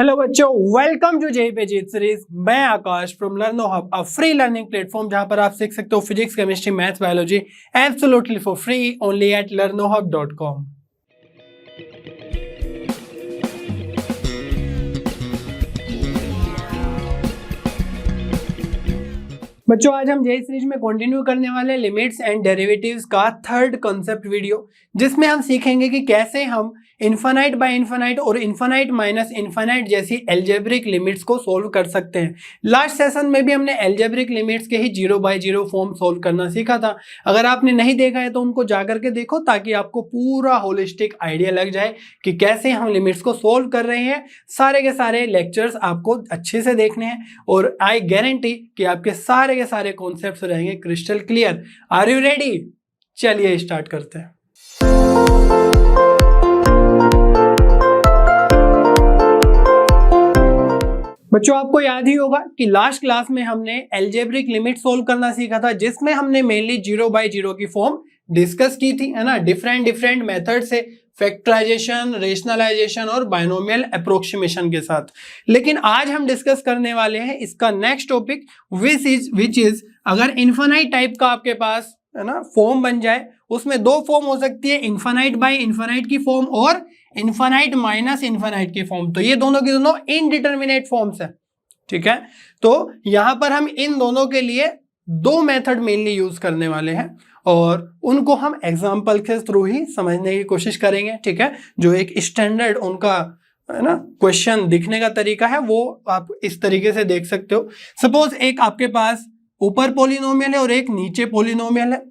Hello बच्चों, welcome to JEE पे जीत सीरीज। मैं Akash from Learnohub, a free learning platform जहां पर आप सीख सकते हो physics, chemistry, maths, biology absolutely for free only at learnohub.com। बच्चों, आज हम जेई सीरीज में कंटिन्यू करने वाले लिमिट्स एंड डेरिवेटिव्स का थर्ड कॉन्सेप्ट वीडियो, जिसमें हम सीखेंगे कि कैसे हम इनफाइनाइट बाय इनफाइनाइट और इनफाइनाइट माइनस इनफाइनाइट जैसी एल्जेब्रिक लिमिट्स को सोल्व कर सकते हैं। लास्ट सेशन में भी हमने एल्जेब्रिक लिमिट्स के ही 0/0 फॉर्म सोल्व करना सीखा था। अगर आपने नहीं देखा है तो उनको जाकर के देखो, ताकि आपको पूरा होलिस्टिक आइडिया लग जाए कि कैसे हम लिमिट्स को सोल्व कर रहे हैं। सारे के सारे लेक्चर्स आपको अच्छे से देखने हैं और आई गारंटी कि आपके सारे कॉन्सेप्ट्स रहेंगे crystal clear. Are you ready? चलिए स्टार्ट करते हैं। बच्चों, आपको याद ही होगा कि लास्ट क्लास में हमने एल्जेब्रिक लिमिट सोल्व करना सीखा था, जिसमें हमने मेनली 0/0 की फॉर्म डिस्कस की थी, है ना, डिफरेंट मेथड से, फैक्टराइजेशन, रेशनलाइजेशन और बाइनोमियल अप्रोक्सीमेशन के साथ। लेकिन आज हम डिस्कस करने वाले हैं इसका नेक्स्ट टॉपिक, विच इज अगर इनफाइनाइट टाइप का आपके पास, है ना, फॉर्म बन जाए। उसमें दो फॉर्म हो सकती है, इनफाइनाइट बाय इनफाइनाइट की फॉर्म और इनफाइनाइट माइनस इनफाइनाइट की फॉर्म। तो ये दोनों की दोनों इनडिटरमिनेट फॉर्म्स है, ठीक है। तो यहां पर हम इन दोनों के लिए दो मेथड मेनली यूज करने वाले हैं और उनको हम एग्जाम्पल के थ्रू ही समझने की कोशिश करेंगे, ठीक है। जो एक स्टैंडर्ड उनका, है ना, क्वेश्चन दिखने का तरीका है, वो आप इस तरीके से देख सकते हो। सपोज एक आपके पास ऊपर पॉलिनोमियल है और एक नीचे पॉलिनोमियल है,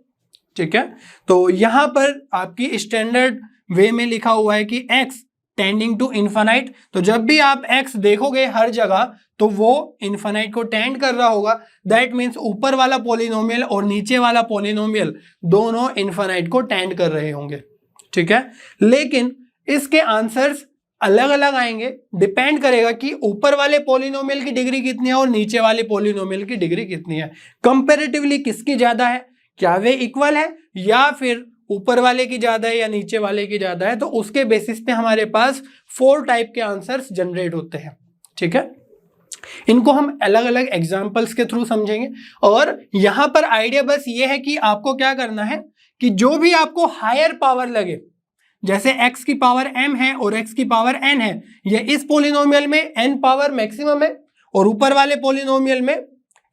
ठीक है। तो यहां पर आपकी स्टैंडर्ड वे में लिखा हुआ है कि x टेंडिंग टू इनफाइनाइट। तो जब भी आप x देखोगे हर जगह, तो वो इनफाइनाइट को टेंड कर रहा होगा। दैट मीन्स ऊपर वाला पॉलिनोमियल और नीचे वाला पॉलिनोमियल दोनों इनफाइनाइट को टेंड कर रहे होंगे, ठीक है। लेकिन इसके आंसर्स अलग अलग आएंगे, डिपेंड करेगा कि ऊपर वाले पॉलिनोमियल की डिग्री कितनी है और नीचे वाले पॉलिनोमियल की डिग्री कितनी है। कंपैरेटिवली किसकी ज्यादा है, क्या वे इक्वल है या फिर ऊपर वाले की ज्यादा है या नीचे वाले की ज्यादा है। तो उसके बेसिस पे हमारे पास 4 टाइप के आंसर्स जनरेट होते हैं, ठीक है। इनको हम अलग अलग एग्जांपल्स के थ्रू समझेंगे और यहां पर आइडिया बस ये है कि आपको क्या करना है कि जो भी आपको हायर पावर लगे, जैसे x की पावर m है और x की पावर n है, ये इस पॉलिनोमियल में n पावर मैक्सिमम है और ऊपर वाले पॉलिनोमियल में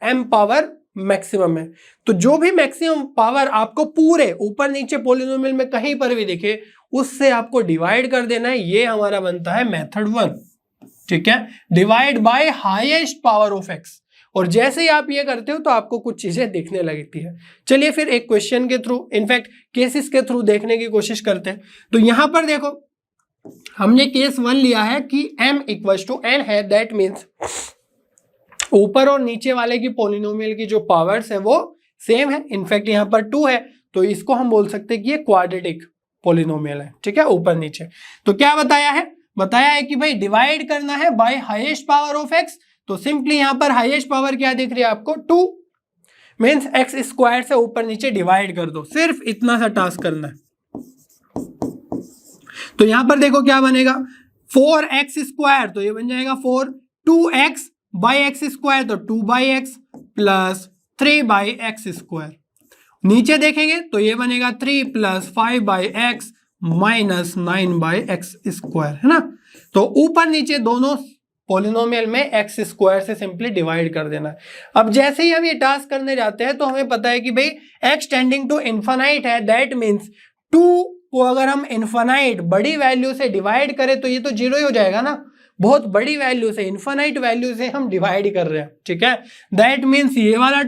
m पावर मैक्सिमम है। तो जो भी मैक्सिमम पावर आपको पूरे ऊपर नीचे पॉलिनोमियल में कहीं पर भी दिखे, उससे आपको डिवाइड कर देना है। ये हमारा बनता है मेथड 1, ठीक है, divide by highest power of x। और जैसे ही आप ये करते हो तो आपको कुछ चीजें दिखने लगती है। चलिए फिर एक क्वेश्चन के थ्रू, इनफैक्ट केसेस के थ्रू देखने की कोशिश करते हैं। तो यहां पर देखो, हमने केस 1 लिया है कि m = n है। दैट मीन्स ऊपर और नीचे वाले की पॉलिनोमियल की जो पावर्स है वो सेम है। इनफैक्ट यहाँ पर 2 है, तो इसको हम बोल सकते हैं कि ये क्वाड्रेटिक पॉलिनोमियल है, ठीक है, ऊपर नीचे। तो क्या बताया है कि भाई डिवाइड करना है by highest power of x। तो सिंपली यहाँ पर हाईएस्ट पावर क्या दिख रही है आपको, 2, मीन्स x² से ऊपर नीचे डिवाइड कर दो। सिर्फ इतना सा टास्क करना है। तो यहां पर देखो क्या बनेगा, 4x², तो ये बन जाएगा 4, 2x बाई x², तो 2/x प्लस 3/x²। नीचे देखेंगे तो ये बनेगा 3 + 5/x माइनस 9/x², है ना। तो ऊपर नीचे दोनों पॉलिनोमियल में x² से सिंपली डिवाइड कर देना है। अब जैसे ही हम ये टास्क करने जाते हैं तो हमें पता है कि भाई x टेंडिंग टू इनफाइनाइट है। दैट मीन्स 2 को अगर हम इनफाइनाइट बड़ी वैल्यू से डिवाइड करें तो ये तो 0 ही हो जाएगा ना। बहुत बड़ी वैल्यू से, इनफाइनाइट वैल्यू से हम डिवाइड कर रहे हैं, ठीक है। दैट मीन्स ये वाला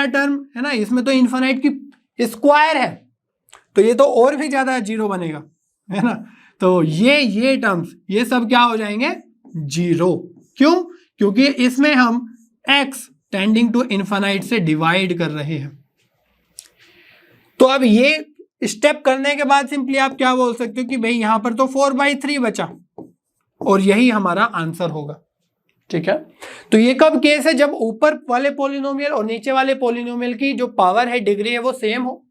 टर्म है ना, इसमें तो इनफाइनाइट की स्क्वायर है, तो ये तो और भी ज्यादा 0 बनेगा, है ना। तो ये टर्म्स ये सब क्या हो जाएंगे, 0। क्यों? क्योंकि इसमें हम x टेंडिंग टू इनफाइनाइट से डिवाइड कर रहे हैं। तो अब ये स्टेप करने के बाद सिंपली आप क्या बोल सकते हो कि भाई यहां पर तो 4/3 बचा और यही हमारा आंसर होगा, ठीक है। तो ये कब केस है, जब ऊपर वाले पॉलिनोमियल और नीचे वाले पॉलिनोमियल की जो पावर है, डिग्री है, वो सेम हो,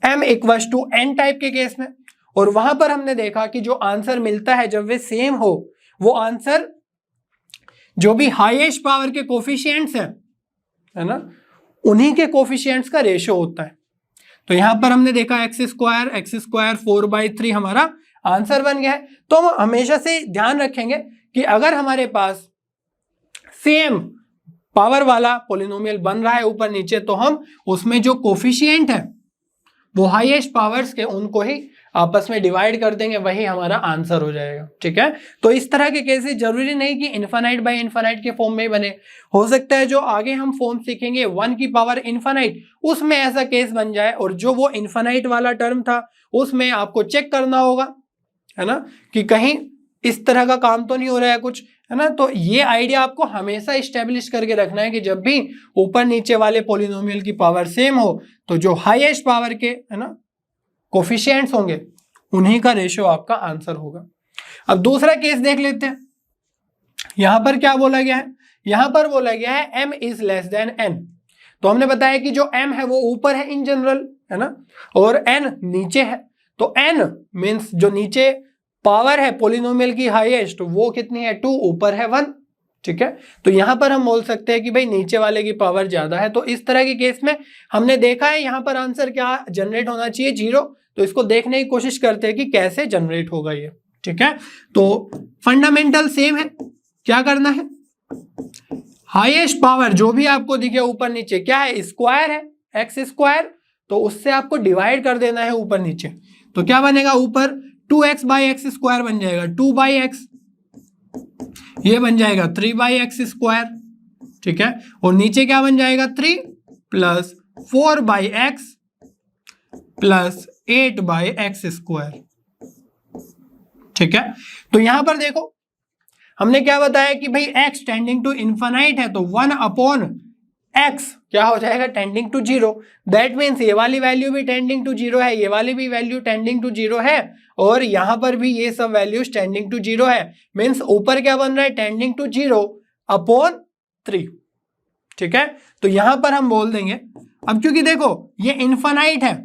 m = n टाइप के केस में। और वहां पर हमने देखा कि जो आंसर मिलता है जब वे सेम हो, वो आंसर जो भी हाईएस्ट पावर के कोफिशिएंट्स हैं, है ना, उन्हीं के कोफिशिएंट्स का रेशियो होता है। तो यहां पर हमने देखा एक्स स्क्वायर 4/3 हमारा आंसर बन गया है। तो हम हमेशा से ध्यान रखेंगे कि अगर हमारे पास सेम पावर वाला पॉलिनोमियल बन रहा है ऊपर नीचे, तो हम उसमें जो कोफिशिएंट है वो हाईएस्ट पावर्स के उनको ही आपस में डिवाइड कर देंगे, वही हमारा आंसर हो जाएगा। ठीक है, तो इस तरह के केसेस जरूरी नहीं कि इनफाइनाइट बाय इनफाइनाइट के फॉर्म में ही बने, हो सकता है जो आगे हम फॉर्म सीखेंगे 1 की पावर इनफाइनाइट, उसमें ऐसा केस बन जाए और जो वो इनफाइनाइट वाला टर्म था उसमें आपको चेक करना होगा, है ना, कि कहीं इस तरह का काम तो नहीं हो रहा है कुछ, है ना। तो ये आइडिया आपको हमेशा इस्टेब्लिश करके रखना है कि जब भी ऊपर नीचे वाले पॉलिनोमियल की पावर सेम हो तो जो हाईएस्ट पावर के, है ना, कोफिशिएंट्स होंगे उन्हीं का रेशियो आपका आंसर होगा। अब दूसरा केस देख लेते हैं। यहां पर क्या बोला गया है, यहां पर बोला गया है m is less than n। तो हमने बताया कि जो m है वो ऊपर है इन जनरल, है ना, और n नीचे है। तो n मींस जो नीचे पावर है पॉलिनोमियल की हाईएस्ट वो कितनी है 2, ऊपर है 1। ठीक है, तो यहां पर हम बोल सकते हैं कि भाई नीचे वाले की पावर ज्यादा है। तो इस तरह के केस में हमने देखा है यहां पर आंसर क्या जनरेट होना चाहिए 0। तो इसको देखने की कोशिश करते हैं कि कैसे जनरेट होगा ये। ठीक है, तो फंडामेंटल सेम है, क्या करना है, हाईएस्ट पावर जो भी आपको दिखे ऊपर नीचे क्या है, स्क्वायर है एक्स स्क्वायर, तो उससे आपको डिवाइड कर देना है ऊपर नीचे। तो क्या बनेगा, ऊपर 2x बाई एक्स स्क्वायर बन जाएगा, 2/x, ये बन जाएगा 3/x स्क्वायर। ठीक है, और नीचे क्या बन जाएगा 3 plus 4/x plus 8/x square. ठीक है, तो यहां पर देखो हमने क्या बताया कि भाई x टेंडिंग टू इनफाइनाइट है तो 1/x क्या हो जाएगा, टेंडिंग टू 0। दैट मीन्स ये वाली वैल्यू भी टेंडिंग टू 0 है, ये वाली भी वैल्यू टेंडिंग टू 0 है, और यहां पर भी ये सब वैल्यूज टेंडिंग टू 0 है। मीन्स ऊपर क्या बन रहा है, टेंडिंग टू 0/3। ठीक है, तो यहां पर हम बोल देंगे, अब क्योंकि देखो ये इनफाइनाइट है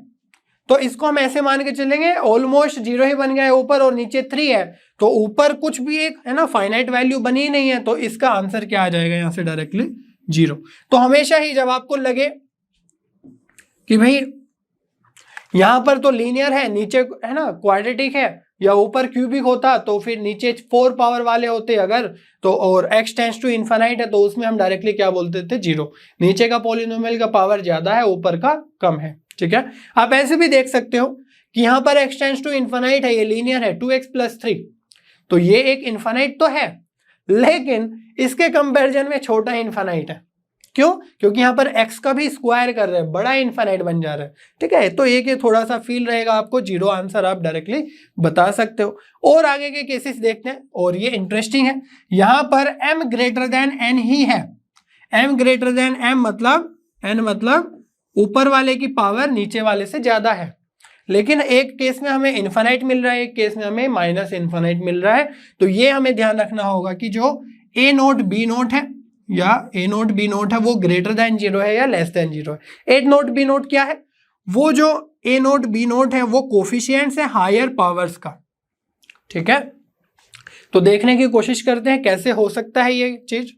तो इसको हम ऐसे मान के चलेंगे ऑलमोस्ट 0 ही बन गया है ऊपर, और नीचे 3 है, तो ऊपर कुछ भी एक, है ना, फाइनाइट वैल्यू बनी ही नहीं है, तो इसका आंसर क्या आ जाएगा यहां से डायरेक्टली 0। तो हमेशा ही जब आपको लगे कि भाई यहां पर तो लीनियर है, नीचे, है ना, क्वाड्रेटिक है, या ऊपर क्यूबिक होता तो फिर नीचे 4 पावर वाले होते अगर, तो और x टेंड्स टू इनफाइनाइट है तो उसमें हम डायरेक्टली क्या बोलते थे 0। नीचे का पॉलिनोमियल का पावर ज्यादा है, ऊपर का कम है। ठीक है, आप ऐसे भी देख सकते हो कि यहां पर x टेंड्स टू इनफाइनाइट है, ये लीनियर है 2x + 3, तो ये एक इनफाइनाइट तो है लेकिन इसके कंपैरिजन में छोटा इनफाइनाइट है। क्यों, क्योंकि यहां पर x का भी स्क्वायर कर रहे हैं, बड़ा इनफाइनाइट बन जा रहा है। ठीक है, तो एक थोड़ा सा फील रहेगा आपको, 0 आंसर आप डायरेक्टली बता सकते हो। और आगे के केसेस देखते हैं, और ये इंटरेस्टिंग है। यहां पर m ग्रेटर देन n ही है, m ग्रेटर देन m मतलब n मतलब ऊपर वाले की पावर नीचे वाले से ज्यादा है, लेकिन एक केस में हमें इनफाइनाइट मिल रहा है, एक केस में हमें माइनस इनफाइनाइट मिल रहा है। तो ये हमें ध्यान रखना होगा कि जो a0 b0 है या a0 b0 है वो ग्रेटर देन 0 है या लेस देन 0 है। a0 b0 क्या है, वो जो a0 b0 है वो कोफिशिएंट्स है हायर पावर्स का। ठीक है, तो देखने की कोशिश करते हैं कैसे हो सकता है ये चीज।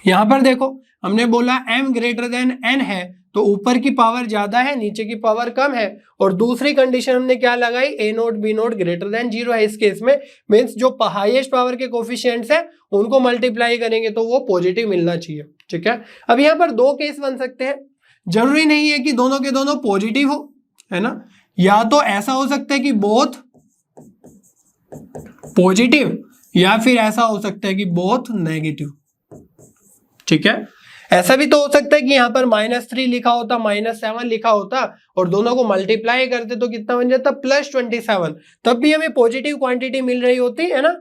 यहां पर देखो हमने बोला m ग्रेटर देन n है तो ऊपर की पावर ज्यादा है, नीचे की पावर कम है, और दूसरी कंडीशन हमने क्या लगाई, a0 b0 ग्रेटर देन 0 है। इस केस में मींस जो हाईएस्ट पावर के कोफिशिएंट्स है उनको मल्टीप्लाई करेंगे तो वो पॉजिटिव मिलना चाहिए। ठीक है, अब यहाँ पर 2 केस बन सकते हैं, जरूरी नहीं है कि दोनों के दोनों पॉजिटिव हो, है ना, या तो ऐसा हो सकता है कि बोथ पॉजिटिव, या फिर ऐसा हो सकता है कि बोथ नेगेटिव। ठीक है, ऐसा भी तो हो सकता है कि यहाँ पर -3 लिखा होता, -7 लिखा होता, और दोनों को मल्टीप्लाई करते तो कितना बन जाता +27, तब भी हमें पॉजिटिव क्वांटिटी मिल रही होती है ना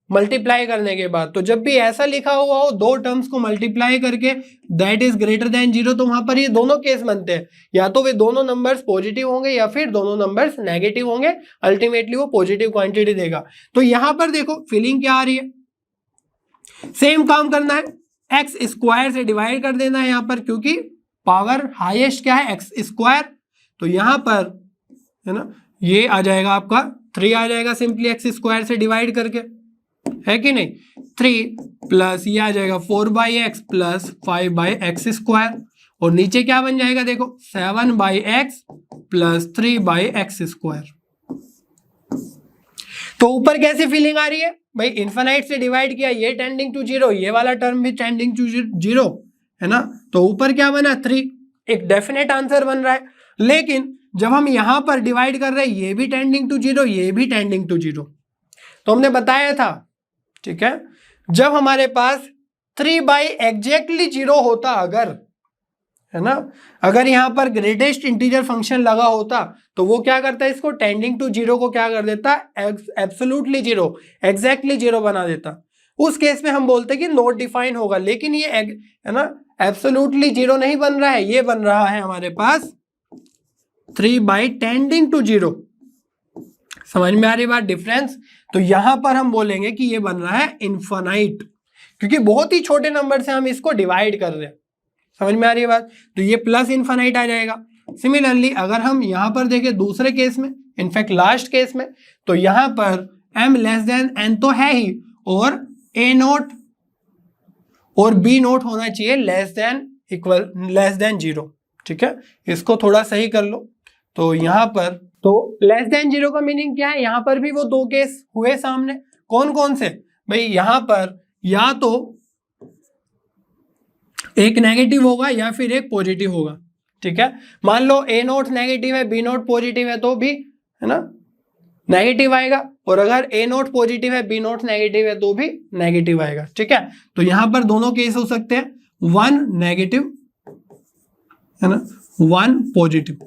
मल्टीप्लाई करने के बाद। तो जब भी ऐसा लिखा हुआ हो 2 टर्म्स को मल्टीप्लाई करके दैट इज ग्रेटर देन 0, तो वहां पर ये दोनों केस बनते हैं, या तो वे दोनों नंबर्स पॉजिटिव होंगे या फिर दोनों नंबर्स नेगेटिव होंगे, अल्टीमेटली वो पॉजिटिव क्वांटिटी देगा। तो यहां पर देखो फीलिंग क्या आ रही है, सेम काम करना है, एक्स स्क्वायर से डिवाइड कर देना है यहाँ पर, क्योंकि पावर हाईएस्ट क्या है एक्स स्क्वायर, तो यहाँ पर, है ना, ये आ जाएगा आपका 3 आ जाएगा सिंपली एक्स स्क्वायर से डिवाइड करके। है कि नहीं, 3 प्लस ये आ जाएगा 4/x प्लस 5/x², और नीचे क्या बन जाएगा देखो 7/x प्लस 3/x²। तो ऊपर कैसी फीलिंग आ रही है भाई, इन्फिनाइट से डिवाइड किया, ये टेंडिंग टू 0, ये वाला टर्म भी टेंडिंग टू 0, है ना। तो ऊपर क्या बना 3, एक डेफिनेट आंसर बन रहा है। लेकिन जब हम यहां पर डिवाइड कर रहे हैं, ये भी टेंडिंग टू 0, ये भी टेंडिंग टू 0, तो हमने बताया था, ठीक है, जब हमारे पास 3/एग्जैक्टली 0 होता, अगर, है ना, अगर यहां पर ग्रेटेस्ट इंटीजर फंक्शन लगा होता तो वो क्या करता है, इसको टेंडिंग टू 0 को क्या कर देता, एब्सोल्युटली 0, एग्जैक्टली 0 बना देता। उस केस में हम बोलते कि नॉट डिफाइन होगा। लेकिन ये है ना एब्सोल्युटली 0 नहीं बन रहा है, ये बन रहा है हमारे पास 3/टेंडिंग टू 0। समझ में आ रही बात, डिफरेंस। तो यहां पर हम बोलेंगे कि ये बन रहा है इनफाइनाइट, क्योंकि बहुत ही छोटे नंबर से हम इसको डिवाइड कर रहे हैं। समझ में आ रही है बात, तो ये प्लस इनफाइनाइट आ जाएगा। सिमिलरली अगर हम यहां पर देखें दूसरे केस में, इनफैक्ट लास्ट केस में, तो यहां पर m लेस देन n तो है ही, और a0 और b0 होना चाहिए लेस देन 0, ठीक है। इसको थोड़ा सही कर लो। तो यहां पर तो लेस देन 0 का मीनिंग क्या है, यहां पर भी वो दो केस हुए सामने, कौन कौन से भाई, यहां पर या तो एक नेगेटिव होगा या फिर एक पॉजिटिव होगा, ठीक है। मान लो a0 नेगेटिव है, b0 पॉजिटिव है, तो भी, है ना, नेगेटिव आएगा, और अगर a0 पॉजिटिव है, b0 नेगेटिव है, तो भी नेगेटिव आएगा, ठीक है। तो यहां पर दोनों केस हो सकते हैं, 1 नेगेटिव, है ना, 1 पॉजिटिव।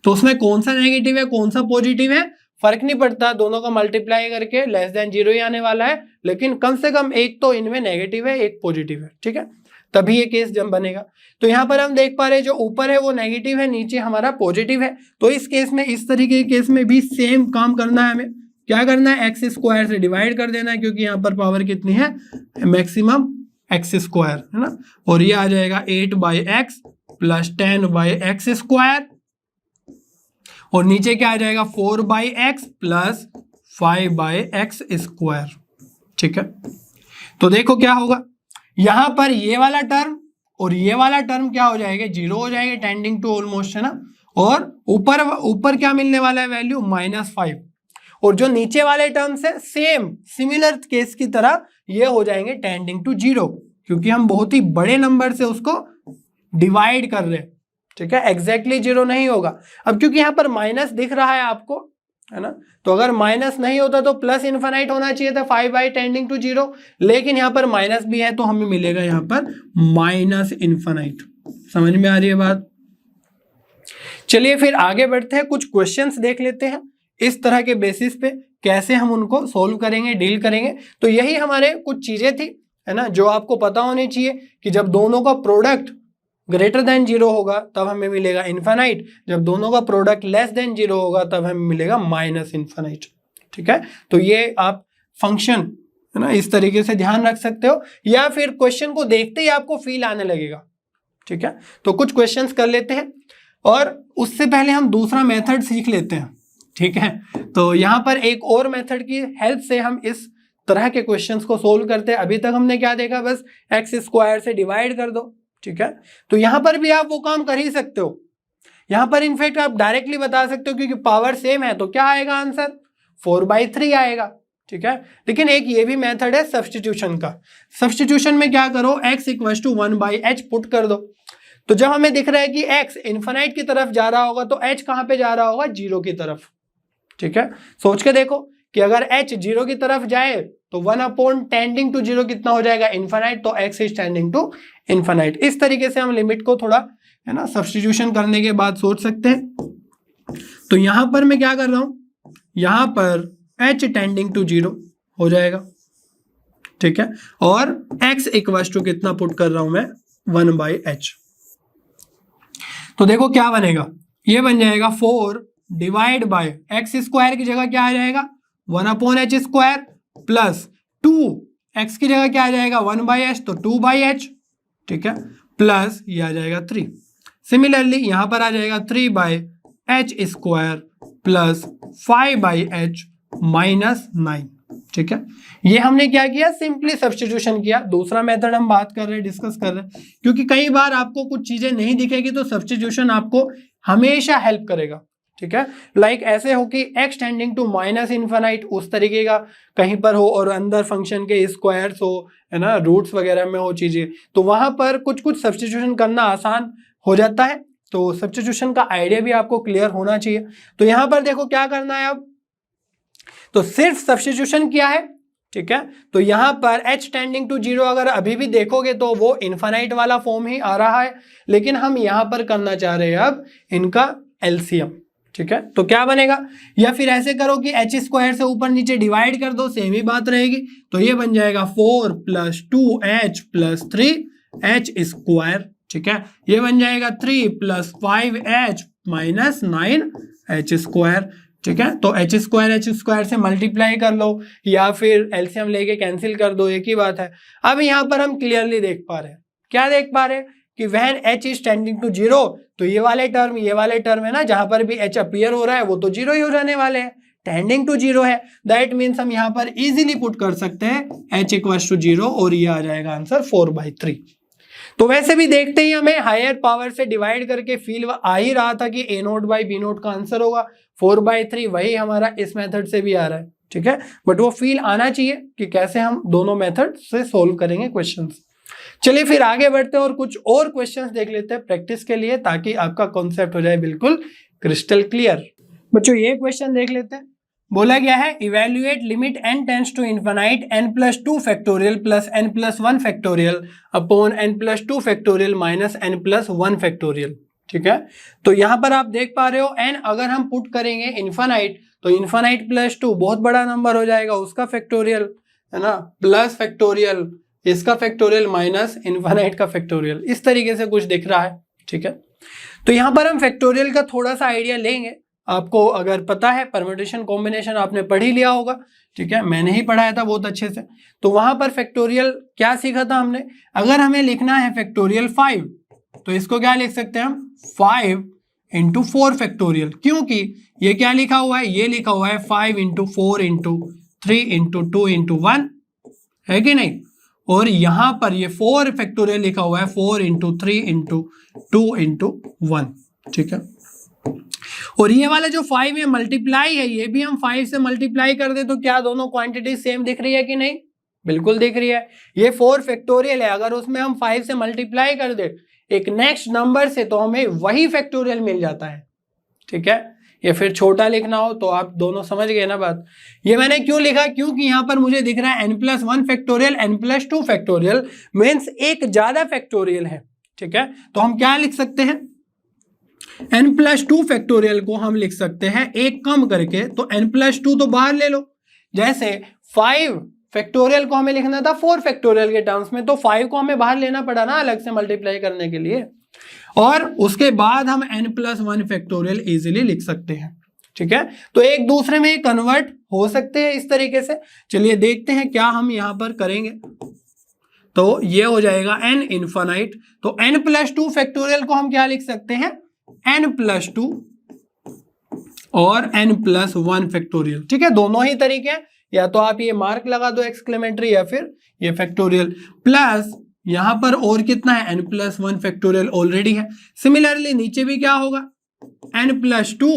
तो उसमें कौन सा नेगेटिव है कौन सा पॉजिटिव है फर्क नहीं पड़ता, दोनों का मल्टीप्लाई करके लेस देन 0 ही आने वाला है। लेकिन कम से कम एक तो इनमें नेगेटिव है, एक पॉजिटिव है, ठीक है, तभी ये केस जब बनेगा। तो यहाँ पर हम देख पा रहे हैं जो ऊपर है वो नेगेटिव है, नीचे हमारा पॉजिटिव है। तो इस केस में, इस तरीके के केस में भी सेम काम करना है हमें। क्या करना है, x² से डिवाइड कर देना है, क्योंकि यहाँ पर पावर कितनी है, मैक्सिमम x², है ना। और ये आ जाएगा 8/x प्लस 10/x², और नीचे क्या आ जाएगा 4/x प्लस 5/x², ठीक है। तो देखो क्या होगा, यहां पर ये वाला टर्म और ये वाला टर्म क्या हो जाएगा, 0 हो जाएगा, टेंडिंग टू ऑलमोस्ट, है ना। और ऊपर क्या मिलने वाला है वैल्यू, -5, और जो नीचे वाले टर्म्स है सेम सिमिलर केस की तरह ये हो जाएंगे टेंडिंग टू 0, क्योंकि हम बहुत ही बड़े नंबर से उसको डिवाइड कर रहे हैं, ठीक है, एग्जैक्टली 0 नहीं होगा। अब क्योंकि यहाँ पर माइनस दिख रहा है आपको, है ना, तो अगर माइनस नहीं होता तो प्लस इनफाइनाइट होना चाहिए था, 5/टेंडिंग टू 0, लेकिन यहाँ पर माइनस भी है, तो हमें मिलेगा यहाँ पर माइनस इनफाइनाइट। समझ में आ रही है बात। चलिए फिर आगे बढ़ते हैं, कुछ क्वेश्चंस देख लेते हैं इस तरह के बेसिस पे कैसे हम उनको सोल्व करेंगे, डील करेंगे। तो यही हमारे कुछ चीजें थी, है ना, जो आपको पता होनी चाहिए कि जब दोनों का प्रोडक्ट ग्रेटर देन 0 होगा तब हमें मिलेगा इनफाइनाइट, जब दोनों का प्रोडक्ट लेस देन 0 होगा तब हमें मिलेगा माइनस इनफाइनाइट, ठीक है। तो ये आप फंक्शन, है ना, इस तरीके से ध्यान रख सकते हो, या फिर क्वेश्चन को देखते ही आपको फील आने लगेगा, ठीक है। तो कुछ क्वेश्चंस कर लेते हैं, और उससे पहले हम दूसरा मेथड सीख लेते हैं, ठीक है। तो यहाँ पर एक और मेथड की हेल्प से हम इस तरह के क्वेश्चंस को सोल्व करते हैं। अभी तक हमने क्या देखा, बस x² से डिवाइड कर दो, ठीक है। तो यहां पर भी आप वो काम कर ही सकते हो। यहां पर इनफैक्ट आप डायरेक्टली बता सकते हो, क्योंकि पावर सेम है, तो क्या आएगा आंसर, 4/3 आएगा, ठीक है। लेकिन एक ये भी मेथड है सब्स्टिट्यूशन का। सब्स्टिट्यूशन में क्या करो, x = 1/h पुट कर दो। तो जब हमें दिख रहा है कि x इनफाइनाइट की तरफ जा रहा होगा तो h कहां पे जा रहा होगा, 0 की तरफ, ठीक है। सोच के देखो कि अगर h 0 की तरफ जाए तो 1/टेंडिंग टू 0 कितना हो जाएगा, इनफाइनाइट, तो x is tending to infinite. इस तरीके से हम लिमिट को थोड़ा, है ना, सब्स्टिट्यूशन करने के बाद सोच सकते हैं। तो यहां पर मैं क्या कर रहा हूं, यहां पर h टेंडिंग टू 0 हो जाएगा, ठीक है, और x = कितना पुट कर रहा हूं मैं, 1/h। तो देखो क्या बनेगा, ये बन जाएगा 4 डिवाइड बाय x² की जगह क्या आ जाएगा, 1/h² प्लस 2, x की जगह क्या आ जाएगा, 1/h, तो 2/h, ठीक है, प्लस ये आ जाएगा 3। सिमिलरली यहां पर आ जाएगा 3/h² प्लस 5/h -9, ठीक है, ये हमने क्या किया, सिंपली सब्स्टिट्यूशन किया। दूसरा मेथड हम बात कर रहे हैं, डिस्कस कर रहे हैं, क्योंकि कई बार आपको कुछ चीजें नहीं दिखेगी तो सब्स्टिट्यूशन आपको हमेशा हेल्प करेगा। ठीक है, लाइक ऐसे हो कि x tending to minus infinite, उस तरीके का कहीं पर हो और अंदर फंक्शन के स्क्वायर्स हो, है ना, रूट्स वगैरह में हो चीजें, तो वहां पर कुछ कुछ सब्स्टिट्यूशन करना आसान हो जाता है। तो सब्स्टिट्यूशन का आइडिया भी आपको क्लियर होना चाहिए। तो यहां पर देखो क्या करना है अब, तो सिर्फ सब्स्टिट्यूशन किया है। ठीक है, तो यहां पर h टेंडिंग टू 0 अगर अभी भी देखोगे तो वो इन्फिनाइट वाला फॉर्म ही आ रहा है, लेकिन हम यहां पर करना चाह रहे हैं अब इनका एलसीएम। ठीक है, तो क्या बनेगा, या फिर ऐसे करो कि h स्क्वायर से ऊपर नीचे डिवाइड कर दो, सेम ही बात रहेगी। तो ये बन जाएगा 4 + 2h + 3h स्क्वायर। ठीक है, ये बन जाएगा 3 + 5h - 9h स्क्वायर। ठीक है, तो h स्क्वायर से मल्टीप्लाई कर लो या फिर एलसीएम लेके कैंसिल कर दो, एक ही बात है। अब यहाँ पर हम क्लियरली देख पा रहे हैं, क्या देख पा रहे हैं कि when h is tending to 0, तो ये वाले टर्म है ना, जहां पर भी h अपीयर हो रहा है वो तो 0 ही हो जाने वाले हैं, टेंडिंग टू 0 है। दैट मीन्स हम यहाँ पर इजीली पुट कर सकते हैं h = 0 और ये आ जाएगा आंसर 4/3। तो वैसे भी देखते ही हमें हायर पावर से डिवाइड करके फील आ ही रहा था कि a0/b0 का आंसर होगा 4/3, वही हमारा इस मेथड से भी आ रहा है। ठीक है, बट वो फील आना चाहिए कि कैसे हम दोनों मेथड से सोल्व करेंगे क्वेश्चंस। चलिए फिर आगे बढ़ते हैं और कुछ और क्वेश्चंस देख लेते हैं प्रैक्टिस के लिए, ताकि आपका कॉन्सेप्ट हो जाए बिल्कुल क्रिस्टल क्लियर। बच्चों ये क्वेश्चन देख लेते हैं, बोला गया है evaluate limit n tends to infinite n+2 factorial plus n+1 factorial upon n+2 factorial minus n+1 factorial. ठीक है, तो यहां पर आप देख पा रहे हो n अगर हम पुट करेंगे इन्फिनाइट, तो इन्फिनाइट +2 बहुत बड़ा नंबर हो जाएगा, उसका फैक्टोरियल, है ना, प्लस फैक्टोरियल इसका फैक्टोरियल माइनस इन्फिनाइट का फैक्टोरियल, इस तरीके से कुछ दिख रहा है। ठीक है, तो यहां पर हम फैक्टोरियल का थोड़ा सा आइडिया लेंगे। आपको अगर पता है परम्यूटेशन कॉम्बिनेशन आपने पढ़ ही लिया होगा। ठीक है, मैंने ही पढ़ाया था बहुत अच्छे से। तो वहां पर फैक्टोरियल क्या सीखा था हमने, अगर हमें लिखना है फैक्टोरियल 5, तो इसको क्या लिख सकते हैं हम, 5 × 4 फैक्टोरियल, क्योंकि ये क्या लिखा हुआ है, ये लिखा हुआ है 5 × 4 × 3 × 2 × 1, है कि नहीं, और यहां पर ये 4 फैक्टोरियल लिखा हुआ है 4 × 3 × 2 × 1। ठीक है, और ये वाला जो 5 है मल्टीप्लाई है, ये भी हम 5 से मल्टीप्लाई कर दे तो क्या दोनों क्वांटिटी सेम दिख रही है कि नहीं, बिल्कुल दिख रही है। ये 4 फैक्टोरियल है, अगर उसमें हम 5 से मल्टीप्लाई कर दे एक नेक्स्ट नंबर से, तो हमें वही फैक्टोरियल मिल जाता है। ठीक है, या फिर छोटा लिखना हो तो आप दोनों समझ गए ना बात। ये मैंने क्यों लिखा, क्योंकि यहां पर मुझे दिख रहा है n+1 factorial n+2 factorial means एक ज्यादा फैक्टोरियल है। ठीक है, तो हम क्या लिख सकते हैं, n+2 फैक्टोरियल को हम लिख सकते हैं एक कम करके, तो n+2 तो बाहर ले लो। जैसे 5 फैक्टोरियल को हमें लिखना था 4 फैक्टोरियल के टर्म्स में, तो 5 को हमें बाहर लेना पड़ा ना अलग से मल्टीप्लाई करने के लिए, और उसके बाद हम n+1 फैक्टोरियल इजीली लिख सकते हैं। ठीक है, तो एक दूसरे में कन्वर्ट हो सकते हैं इस तरीके से। चलिए देखते हैं क्या हम यहां पर करेंगे। तो ये हो जाएगा n इनफाइनाइट, तो n+2 फैक्टोरियल को हम क्या लिख सकते हैं, n+2 और n+1 फैक्टोरियल। ठीक है, दोनों ही तरीके हैं, या तो आप ये मार्क लगा दो एक्सक्लेमेटरी या फिर ये फैक्टोरियल, प्लस यहां पर और कितना है, n+1 फैक्टोरियल ऑलरेडी है। सिमिलरली नीचे भी क्या होगा, n+2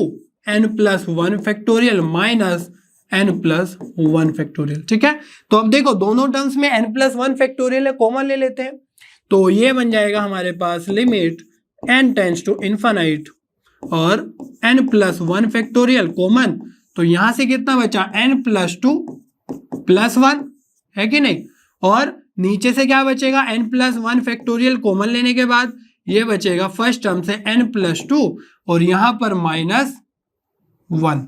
n+1 factorial minus n+1 factorial. ठीक है, तो अब देखो दोनों टर्म्स में n+1 फैक्टोरियल है, कॉमन ले लेते हैं, तो ये बन जाएगा हमारे पास limit n tends to infinite और n+1 फैक्टोरियल कॉमन, तो यहां से कितना बचा, n+2 +1, है कि नहीं, और नीचे से क्या बचेगा, n+1 फैक्टोरियल कॉमन लेने के बाद ये बचेगा फर्स्ट टर्म से n+2 और यहां पर -1।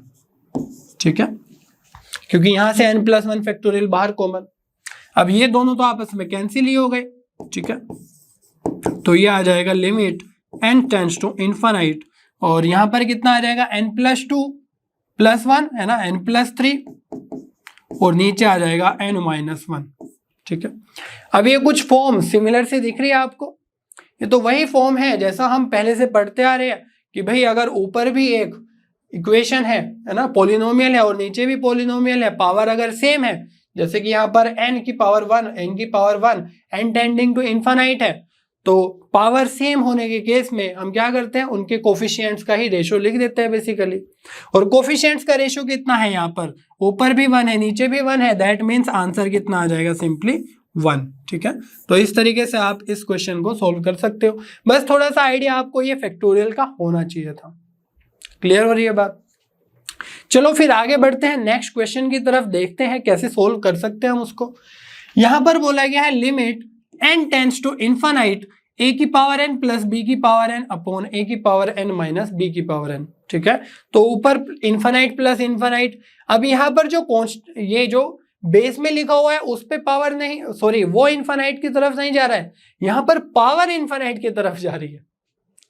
ठीक है, क्योंकि यहां से n+1 फैक्टोरियल बाहर कॉमन, अब ये दोनों तो आपस में कैंसिल ही हो गए। ठीक है, तो ये आ जाएगा limit n tends to infinite, और यहां पर कितना आ जाएगा, n+2 +1 है ना, n+3 और नीचे आ जाएगा n-1। ठीक है, अब ये कुछ फॉर्म सिमिलर से दिख रही है आपको, ये तो वही फॉर्म है जैसा हम पहले से पढ़ते आ रहे हैं कि भाई अगर ऊपर भी एक इक्वेशन है ना, पॉलिनोमियल है और नीचे भी पॉलिनोमियल है, पावर अगर सेम है, जैसे कि यहाँ पर n की पावर 1, n की power 1, n tending to infinite है, तो पावर सेम होने के केस में हम क्या करते हैं, उनके कोफिशिएंट्स का ही रेशियो लिख देते हैं बेसिकली। और कोफिशिएंट्स का रेशियो कितना है, यहाँ पर ऊपर भी 1 है नीचे भी 1 है, दैट मीन्स आंसर कितना आ जाएगा, सिंपली 1। ठीक है, तो इस तरीके से आप इस क्वेश्चन को सोल्व कर सकते हो। बस थोड़ा सा आइडिया आपको ये फैक्टोरियल का होना चाहिए था। क्लियर हो रही है बात? चलो फिर आगे बढ़ते हैं, नेक्स्ट क्वेश्चन की तरफ देखते हैं कैसे सोल्व कर सकते हैं हम उसको। यहां पर बोला गया है limit n tends to infinite a की पावर n प्लस b की पावर n अपॉन a की पावर n माइनस b की पावर n। ठीक है, तो ऊपर इनफाइनाइट प्लस इनफाइनाइट, अब यहाँ पर जो ये जो बेस में लिखा हुआ है उस पे पावर नहीं, सॉरी वो इनफाइनाइट की तरफ नहीं जा रहा है, यहाँ पर पावर इनफाइनाइट की तरफ जा रही है।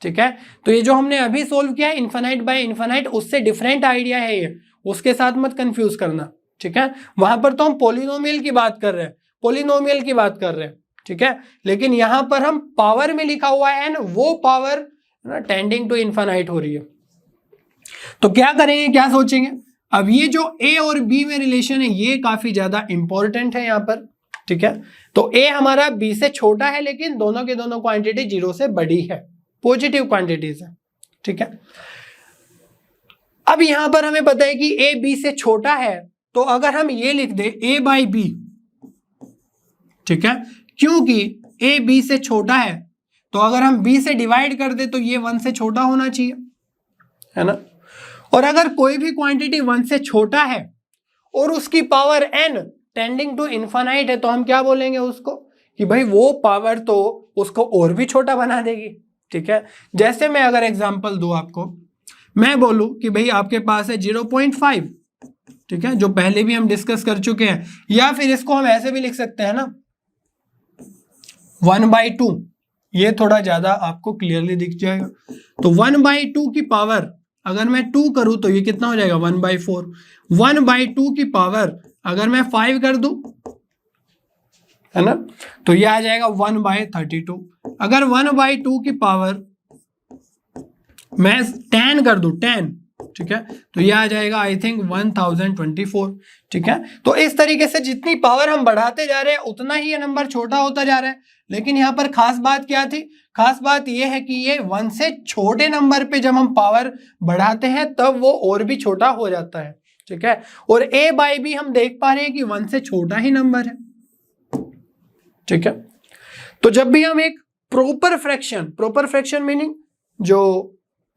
ठीक है, तो ये जो हमने अभी सोल्व किया है इनफाइनाइट बाय इनफाइनाइट, उससे डिफरेंट आइडिया है ये, उसके साथ मत कंफ्यूज करना। ठीक है, वहां पर तो हम पॉलिनोमियल की बात कर रहे हैं, पॉलिनोमियल की बात कर रहे हैं। ठीक है, लेकिन यहां पर हम पावर में लिखा हुआ है न, वो पावर टेंडिंग टू इनफाइनाइट हो रही है। तो क्या करेंगे, क्या सोचेंगे? अब ये जो a और b में रिलेशन है ये काफी ज्यादा इंपॉर्टेंट है यहाँ पर। ठीक है, तो a हमारा b से छोटा है, लेकिन दोनों के दोनों क्वांटिटी 0 से बड़ी है, पॉजिटिव क्वांटिटीज है। ठीक है, अब यहां पर हमें पता है कि a b से छोटा है, तो अगर हम ये लिख दे a बाई b, ठीक है, क्योंकि a b से छोटा है, तो अगर हम b से डिवाइड कर दे तो ये 1 से छोटा होना चाहिए, है ना। और अगर कोई भी क्वांटिटी 1 से छोटा है और उसकी power n tending to infinite है, तो हम क्या बोलेंगे उसको, कि भाई वो पावर तो उसको और भी छोटा बना देगी। ठीक है, जैसे मैं अगर एग्जांपल दूं आपको, मैं बोलूं कि भाई आपके पास है 0.5, ठीक है, जो पहले भी हम डिस्कस कर चुके हैं, या फिर इसको हम ऐसे भी लिख सकते हैं ना 1/2, ये थोड़ा ज्यादा आपको क्लियरली दिख जाएगा। तो 1/2 की पावर अगर मैं 2 करूं तो ये कितना हो जाएगा 1/4। 1/2 की पावर अगर मैं 5 कर दूं, है ना, तो ये आ जाएगा 1/32। अगर 1/2 की पावर मैं 10 कर दूं 10, ठीक है, तो ये आ जाएगा आई थिंक 1024। ठीक है, तो इस तरीके से जितनी पावर हम बढ़ाते जा रहे हैं उतना ही ये नंबर छोटा होता जा रहा है। लेकिन यहाँ पर खास बात क्या थी, खास बात ये है कि ये 1 से छोटे नंबर पे जब हम पावर बढ़ाते हैं तब वो और भी छोटा हो जाता है। ठीक है, और a बाई b हम देख पा रहे हैं कि 1 से छोटा ही नंबर है। ठीक है, तो जब भी हम एक प्रॉपर फ्रैक्शन मीनिंग जो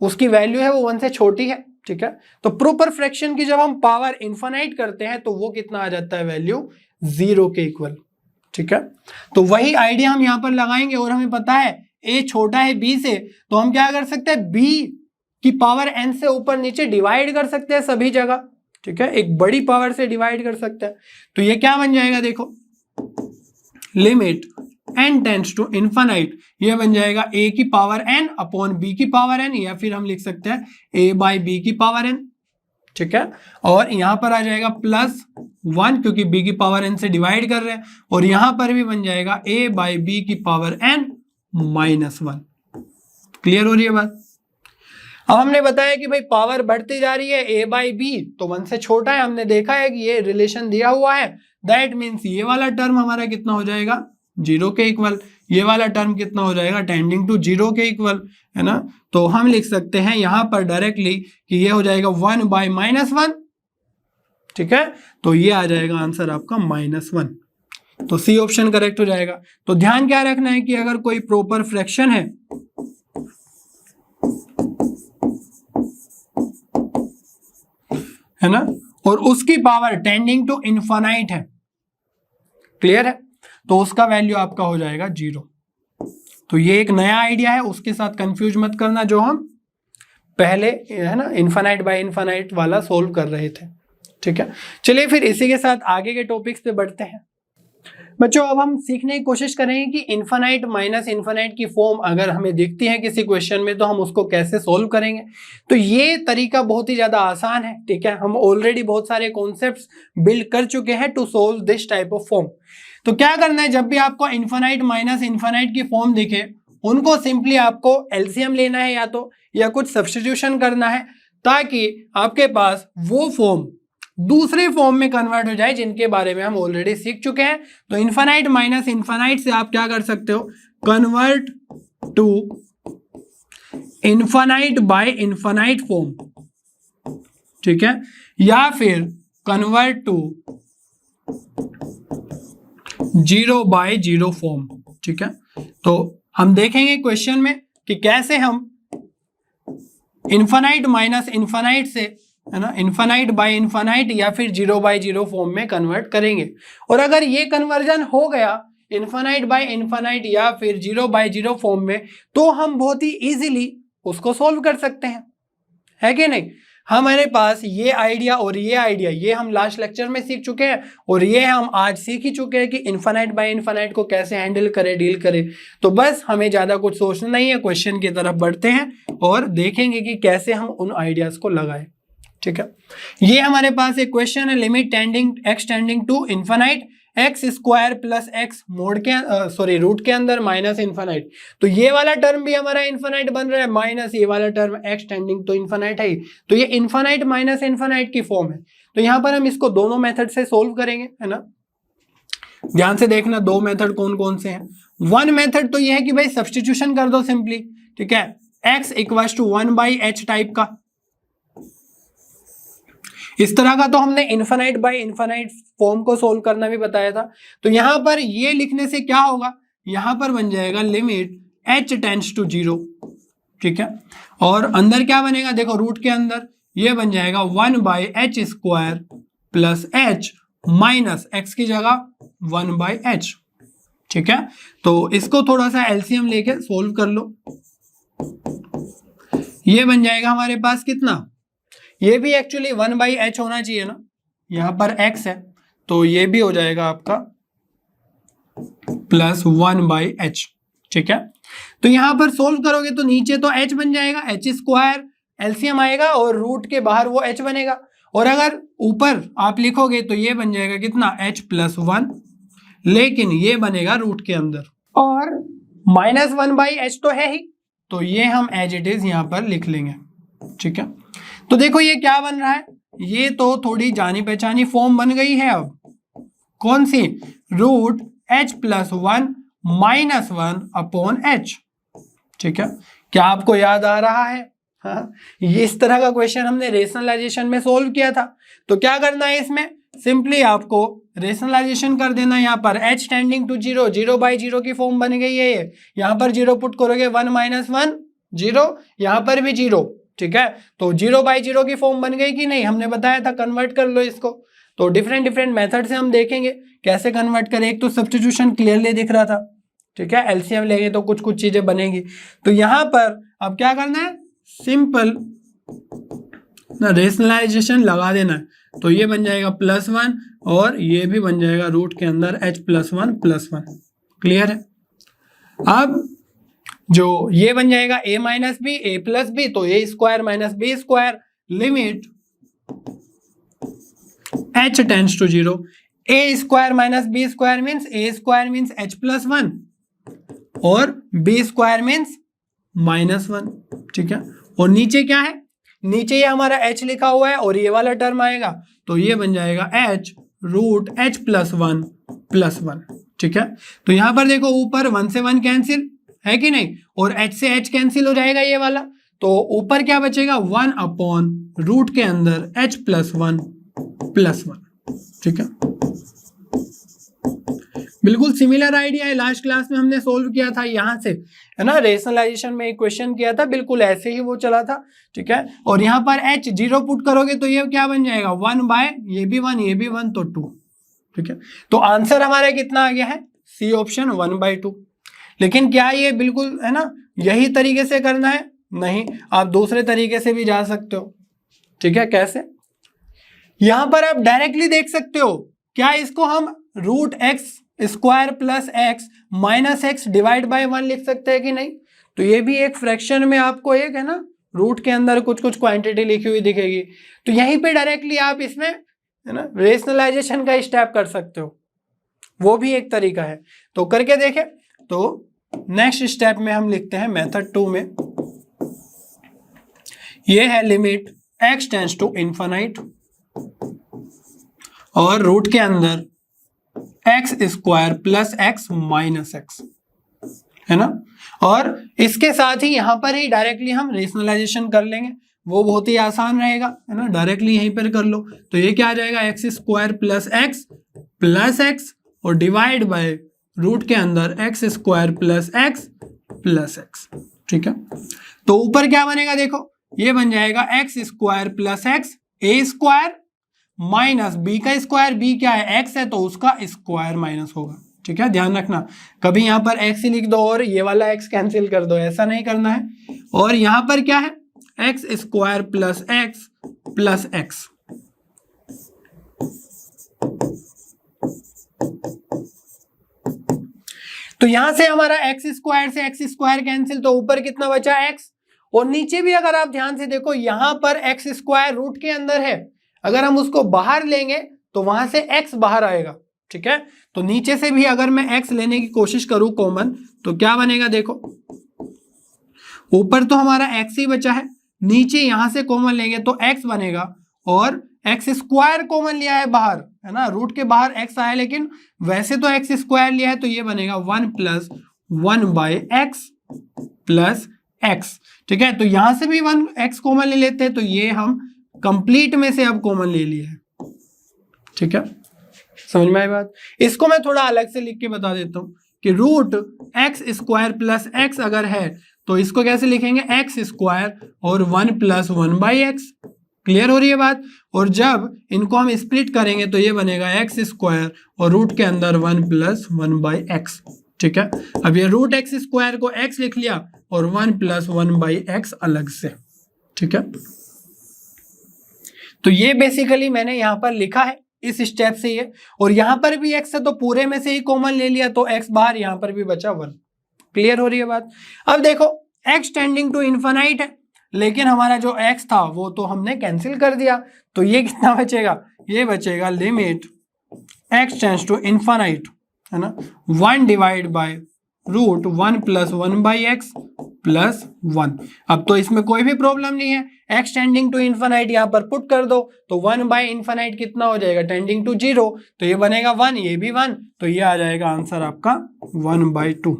उसकी वैल्यू है वो 1 से छोटी है, ठीक है, तो प्रॉपर फ्रैक्शन की जब हम पावर इनफाइनाइट करते हैं तो वो कितना आ जाता है, वैल्यू 0 के इक्वल। ठीक है, तो वही आइडिया हम यहां पर लगाएंगे, और हमें पता है a छोटा है b से, तो हम क्या कर सकते हैं, b की पावर n से ऊपर नीचे डिवाइड कर सकते हैं सभी जगह। ठीक है, एक बड़ी पावर से डिवाइड कर सकते हैं, तो ये क्या बन जाएगा, देखो limit n tends to infinite, ये बन जाएगा a की पावर n अपॉन b की पावर n, या फिर हम लिख सकते हैं a बाई b की पावर n। ठीक है, और यहां पर आ जाएगा +1 क्योंकि b की पावर n से डिवाइड कर रहे हैं, और यहां पर भी बन जाएगा a बाई b की पावर n -1। क्लियर हो रही है बात? अब हमने बताया कि भाई पावर बढ़ती जा रही है, a बाई b तो 1 से छोटा है, हमने देखा है कि ये रिलेशन दिया हुआ है, दैट मीन्स ये वाला टर्म हमारा कितना हो जाएगा, 0 के इक्वल, ये वाला टर्म कितना हो जाएगा, टेंडिंग टू 0 के इक्वल, है ना। तो हम लिख सकते हैं यहां पर डायरेक्टली कि ये हो जाएगा 1/-1। ठीक है, तो ये आ जाएगा आंसर आपका -1, तो सी ऑप्शन करेक्ट हो जाएगा। तो ध्यान क्या रखना है कि अगर कोई प्रॉपर फ्रैक्शन है ना, और उसकी पावर टेंडिंग टू इनफाइनाइट है, क्लियर है, तो उसका वैल्यू आपका हो जाएगा 0। तो ये एक नया आइडिया है, उसके साथ कंफ्यूज मत करना जो हम पहले, है ना, इनफाइनाइट बाय इनफाइनाइट वाला सोल्व कर रहे थे। ठीक है, चलिए फिर इसी के साथ आगे के टॉपिक्स पे बढ़ते हैं। बच्चों, अब हम सीखने की कोशिश करेंगे कि इनफाइनाइट माइनस इनफाइनाइट की फॉर्म अगर हमें दिखती है किसी क्वेश्चन में तो हम उसको कैसे सोल्व करेंगे। तो ये तरीका बहुत ही ज्यादा आसान है। ठीक है, हम ऑलरेडी बहुत सारे कॉन्सेप्ट्स बिल्ड कर चुके हैं to solve this type of form. तो क्या करना है, जब भी आपको इनफाइनाइट माइनस इनफाइनाइट की फॉर्म दिखे, उनको सिंपली आपको एलसीएम लेना है या कुछ सब्स्टिट्यूशन करना है, ताकि आपके पास वो फॉर्म दूसरे फॉर्म में कन्वर्ट हो जाए जिनके बारे में हम ऑलरेडी सीख चुके हैं। तो इनफाइनाइट माइनस इनफाइनाइट से आप क्या कर सकते हो, convert to infinite by infinite form, ठीक है, या फिर कन्वर्ट टू 0 बाय 0 फॉर्म, ठीक है। तो हम देखेंगे क्वेश्चन में कि कैसे हम इनफाइनाइट माइनस इनफाइनाइट से, है ना, इनफाइनाइट बाय इनफाइनाइट या फिर 0 बाय 0 फॉर्म में कन्वर्ट करेंगे। और अगर ये कन्वर्जन हो गया इनफाइनाइट बाय इनफाइनाइट या फिर 0 बाय 0 फॉर्म में, तो हम बहुत ही इजीली उसको सोल्व कर सकते हैं, है कि नहीं। हमारे पास ये आइडिया और ये आइडिया, ये हम लास्ट लेक्चर में सीख चुके हैं और ये हम आज सीख ही चुके हैं कि इनफाइनाइट बाय इनफाइनाइट को कैसे हैंडल करें, डील करें। तो बस हमें ज्यादा कुछ सोचना नहीं है, क्वेश्चन की तरफ बढ़ते हैं और देखेंगे कि कैसे हम उन आइडियाज को लगाएं, ठीक है। ये हमारे पास एक क्वेश्चन है, limit x tending to infinite x square plus x mod के रूट के अंदर माइनस इनफाइनाइट। तो ये वाला टर्म भी हमारा इनफाइनाइट बन रहा है, माइनस ये वाला टर्म एक्स टेंडिंग तो इनफाइनाइट है ही। तो ये इनफाइनाइट माइनस इनफाइनाइट की फॉर्म है। तो यहां पर हम इसको दोनों मेथड से सोल्व करेंगे, है ना। ध्यान से देखना दो मेथड कौन कौन से हैं। वन मेथड तो ये है कि भाई सब्सटीट्यूशन कर दो सिंपली, ठीक है, x equals to 1/h type का। इस तरह का तो हमने इनफाइनाइट बाय इनफाइनाइट फॉर्म को सोल्व करना भी बताया था। तो यहां पर ये लिखने से क्या होगा, यहां पर बन जाएगा लिमिट h टेंड्स टू 0, ठीक है। और अंदर क्या बनेगा, देखो रूट के अंदर ये बन जाएगा 1/h square plus h minus x की जगह 1/h, ठीक है। तो इसको थोड़ा सा एलसीएम लेके सोल्व कर लो। ये बन जाएगा हमारे पास कितना, ये भी एक्चुअली 1/h होना चाहिए ना, यहां पर x है तो ये भी हो जाएगा आपका प्लस 1/h, ठीक है। तो यहां पर सोल्व करोगे तो नीचे तो h बन जाएगा, h स्क्वायर एलसीएम आएगा और रूट के बाहर वो h बनेगा। और अगर ऊपर आप लिखोगे तो ये बन जाएगा कितना, h प्लस 1, लेकिन ये बनेगा रूट के अंदर और माइनस 1/h तो है ही, तो ये हम एज इट इज यहां पर लिख लेंगे, ठीक है। तो देखो ये क्या बन रहा है, ये तो थोड़ी जानी पहचानी फॉर्म बन गई है। अब कौन सी, root h plus 1 minus 1 upon h, ठीक है। क्या आपको याद आ रहा है, हाँ, ये इस तरह का क्वेश्चन हमने रेशनलाइजेशन में सोल्व किया था। तो क्या करना है इसमें, सिंपली आपको रेशनलाइजेशन कर देना। यहाँ पर h टेंडिंग टू 0, 0/0 की फॉर्म बन गई है ये, यहाँ पर 0 पुट करोगे 1 माइनस 1 0, यहाँ पर भी 0, ठीक है। तो 0/0 की फॉर्म बन गई कि नहीं, हमने बताया था कन्वर्ट कर लो इसको। तो डिफरेंट मेथड से हम देखेंगे कैसे कन्वर्ट करें। एक तो सब्स्टिट्यूशन क्लियरली दिख रहा था, ठीक है, एलसीएम लेंगे तो कुछ कुछ चीजें बनेंगी। तो यहां पर अब क्या करना है, सिंपल ना रेशनलाइजेशन लगा देना है। तो ये बन जाएगा +1 और ये भी बन जाएगा रूट के अंदर h प्लस 1 प्लस 1, क्लियर है। अब जो ये बन जाएगा a minus b a plus b, तो a square minus b square limit h tends to 0, a square minus b square means a square means h plus 1 और b स्क्वायर मीन्स -1, ठीक है। और नीचे क्या है, नीचे ये हमारा h लिखा हुआ है और ये वाला टर्म आएगा, तो ये बन जाएगा h root h plus 1 plus 1, ठीक है। तो यहां पर देखो ऊपर 1 से 1 कैंसिल है कि नहीं, और h से h कैंसिल हो जाएगा ये वाला, तो ऊपर क्या बचेगा 1 अपॉन रूट के अंदर h प्लस 1 प्लस 1, ठीक है। बिल्कुल सिमिलर आइडिया है, लास्ट क्लास में हमने सोल्व किया था यहाँ से, है ना, रेशनलाइजेशन में एक क्वेश्चन किया था, बिल्कुल ऐसे ही वो चला था, ठीक है। और यहाँ पर h 0 पुट करोगे तो ये क्या बन जाएगा 1 बाय ये भी 1 ये भी 1 तो 2, ठीक है। तो आंसर हमारा कितना आ गया है, सी ऑप्शन 1/2। लेकिन क्या ये बिल्कुल, है ना, यही तरीके से करना है, नहीं, आप दूसरे तरीके से भी जा सकते हो, ठीक है। कैसे, यहां पर आप डायरेक्टली देख सकते हो, क्या इसको हम root x square plus x minus x divide by 1 लिख सकते हैं कि नहीं। तो ये भी एक फ्रैक्शन में आपको एक, है ना, रूट के अंदर कुछ कुछ क्वांटिटी लिखी हुई दिखेगी, तो यहीं पे डायरेक्टली आप इसमें, है ना, रेशनलाइजेशन का स्टेप कर सकते हो, वो भी एक तरीका है। तो करके देखें। तो नेक्स्ट स्टेप में हम लिखते हैं मेथड 2 में, ये है limit x tends to infinite और रूट के अंदर x square plus x minus x, है ना। और इसके साथ ही यहां पर ही डायरेक्टली हम रेशनलाइजेशन कर लेंगे, वो बहुत ही आसान रहेगा, है ना। डायरेक्टली यहीं पर कर लो, तो ये क्या आ जाएगा, एक्स स्क्वायर प्लस एक्स और डिवाइड बाय रूट के अंदर एक्स स्क्वायर प्लस एक्स, ठीक है। तो ऊपर क्या बनेगा, देखो ये बन जाएगा एक्स स्क्वायर प्लस एक्स ए स्क्वायर माइनस बी का स्क्वायर, बी क्या है, एक्स है, तो उसका स्क्वायर माइनस होगा, ठीक है। ध्यान रखना, कभी यहां पर एक्स ही लिख दो और ये वाला एक्स कैंसिल कर दो, ऐसा नहीं करना है। और यहां पर क्या है, एक्स स्क्वायर प्लस एक्स, तो यहां से हमारा एक्स स्क्वायर कैंसिल, तो ऊपर कितना बचा, एक्स। और नीचे भी अगर आप ध्यान से देखो, यहां पर एक्स स्क्वायर रूट के अंदर है, अगर हम उसको बाहर लेंगे तो वहां से एक्स बाहर आएगा, ठीक है। तो नीचे से भी अगर मैं एक्स लेने की कोशिश करूं कॉमन, तो क्या बनेगा, देखो ऊपर तो हमारा एक्स ही बचा है, नीचे यहां से कॉमन लेंगे तो एक्स बनेगा, और एक्स स्क्वायर कॉमन लिया है बाहर, है ना, रूट के बाहर एक्स आया, लेकिन वैसे तो एक्स स्क्वायर लिया है, तो ये बनेगा 1 + 1 / x प्लस एक्स, ठीक है। तो यहां से भी 1 x कॉमन ले लेते हैं, तो ये हम कंप्लीट में से अब कॉमन ले लिया है, ठीक है। समझ में आई बात। इसको मैं थोड़ा अलग से लिख के बता देता हूं कि root x square plus x अगर है तो इसको कैसे लिखेंगे, एक्स स्क्वायर और 1 + 1 / x। क्लियर हो रही है बात। और जब इनको हम स्प्लिट करेंगे तो ये बनेगा एक्स स्क्वायर और रूट के अंदर 1 + 1 / x, ठीक है। अब ये रूट एक्स स्क्वायर को x लिख लिया और 1 + 1 / x अलग से, ठीक है। तो ये बेसिकली मैंने यहां पर लिखा है इस स्टेप से ये, और यहां पर भी x है तो पूरे में से ही कॉमन ले लिया, तो x बाहर, यहां पर भी बचा 1। क्लियर हो रही है बात। अब देखो x टेंडिंग टू इन्फिनिट है, लेकिन हमारा जो x था वो तो हमने कैंसिल कर दिया, तो ये कितना बचेगा, ये बचेगा limit x tends to infinite, है ना, 1 divide by root 1 + 1 / x plus 1। अब तो इसमें कोई भी प्रॉब्लम नहीं है, x टेंडिंग टू इन्फिनिट यहां पर पुट कर दो, तो 1/∞ कितना हो जाएगा, टेंडिंग टू 0, तो ये बनेगा 1, ये भी 1, तो ये आ जाएगा आंसर आपका 1/2।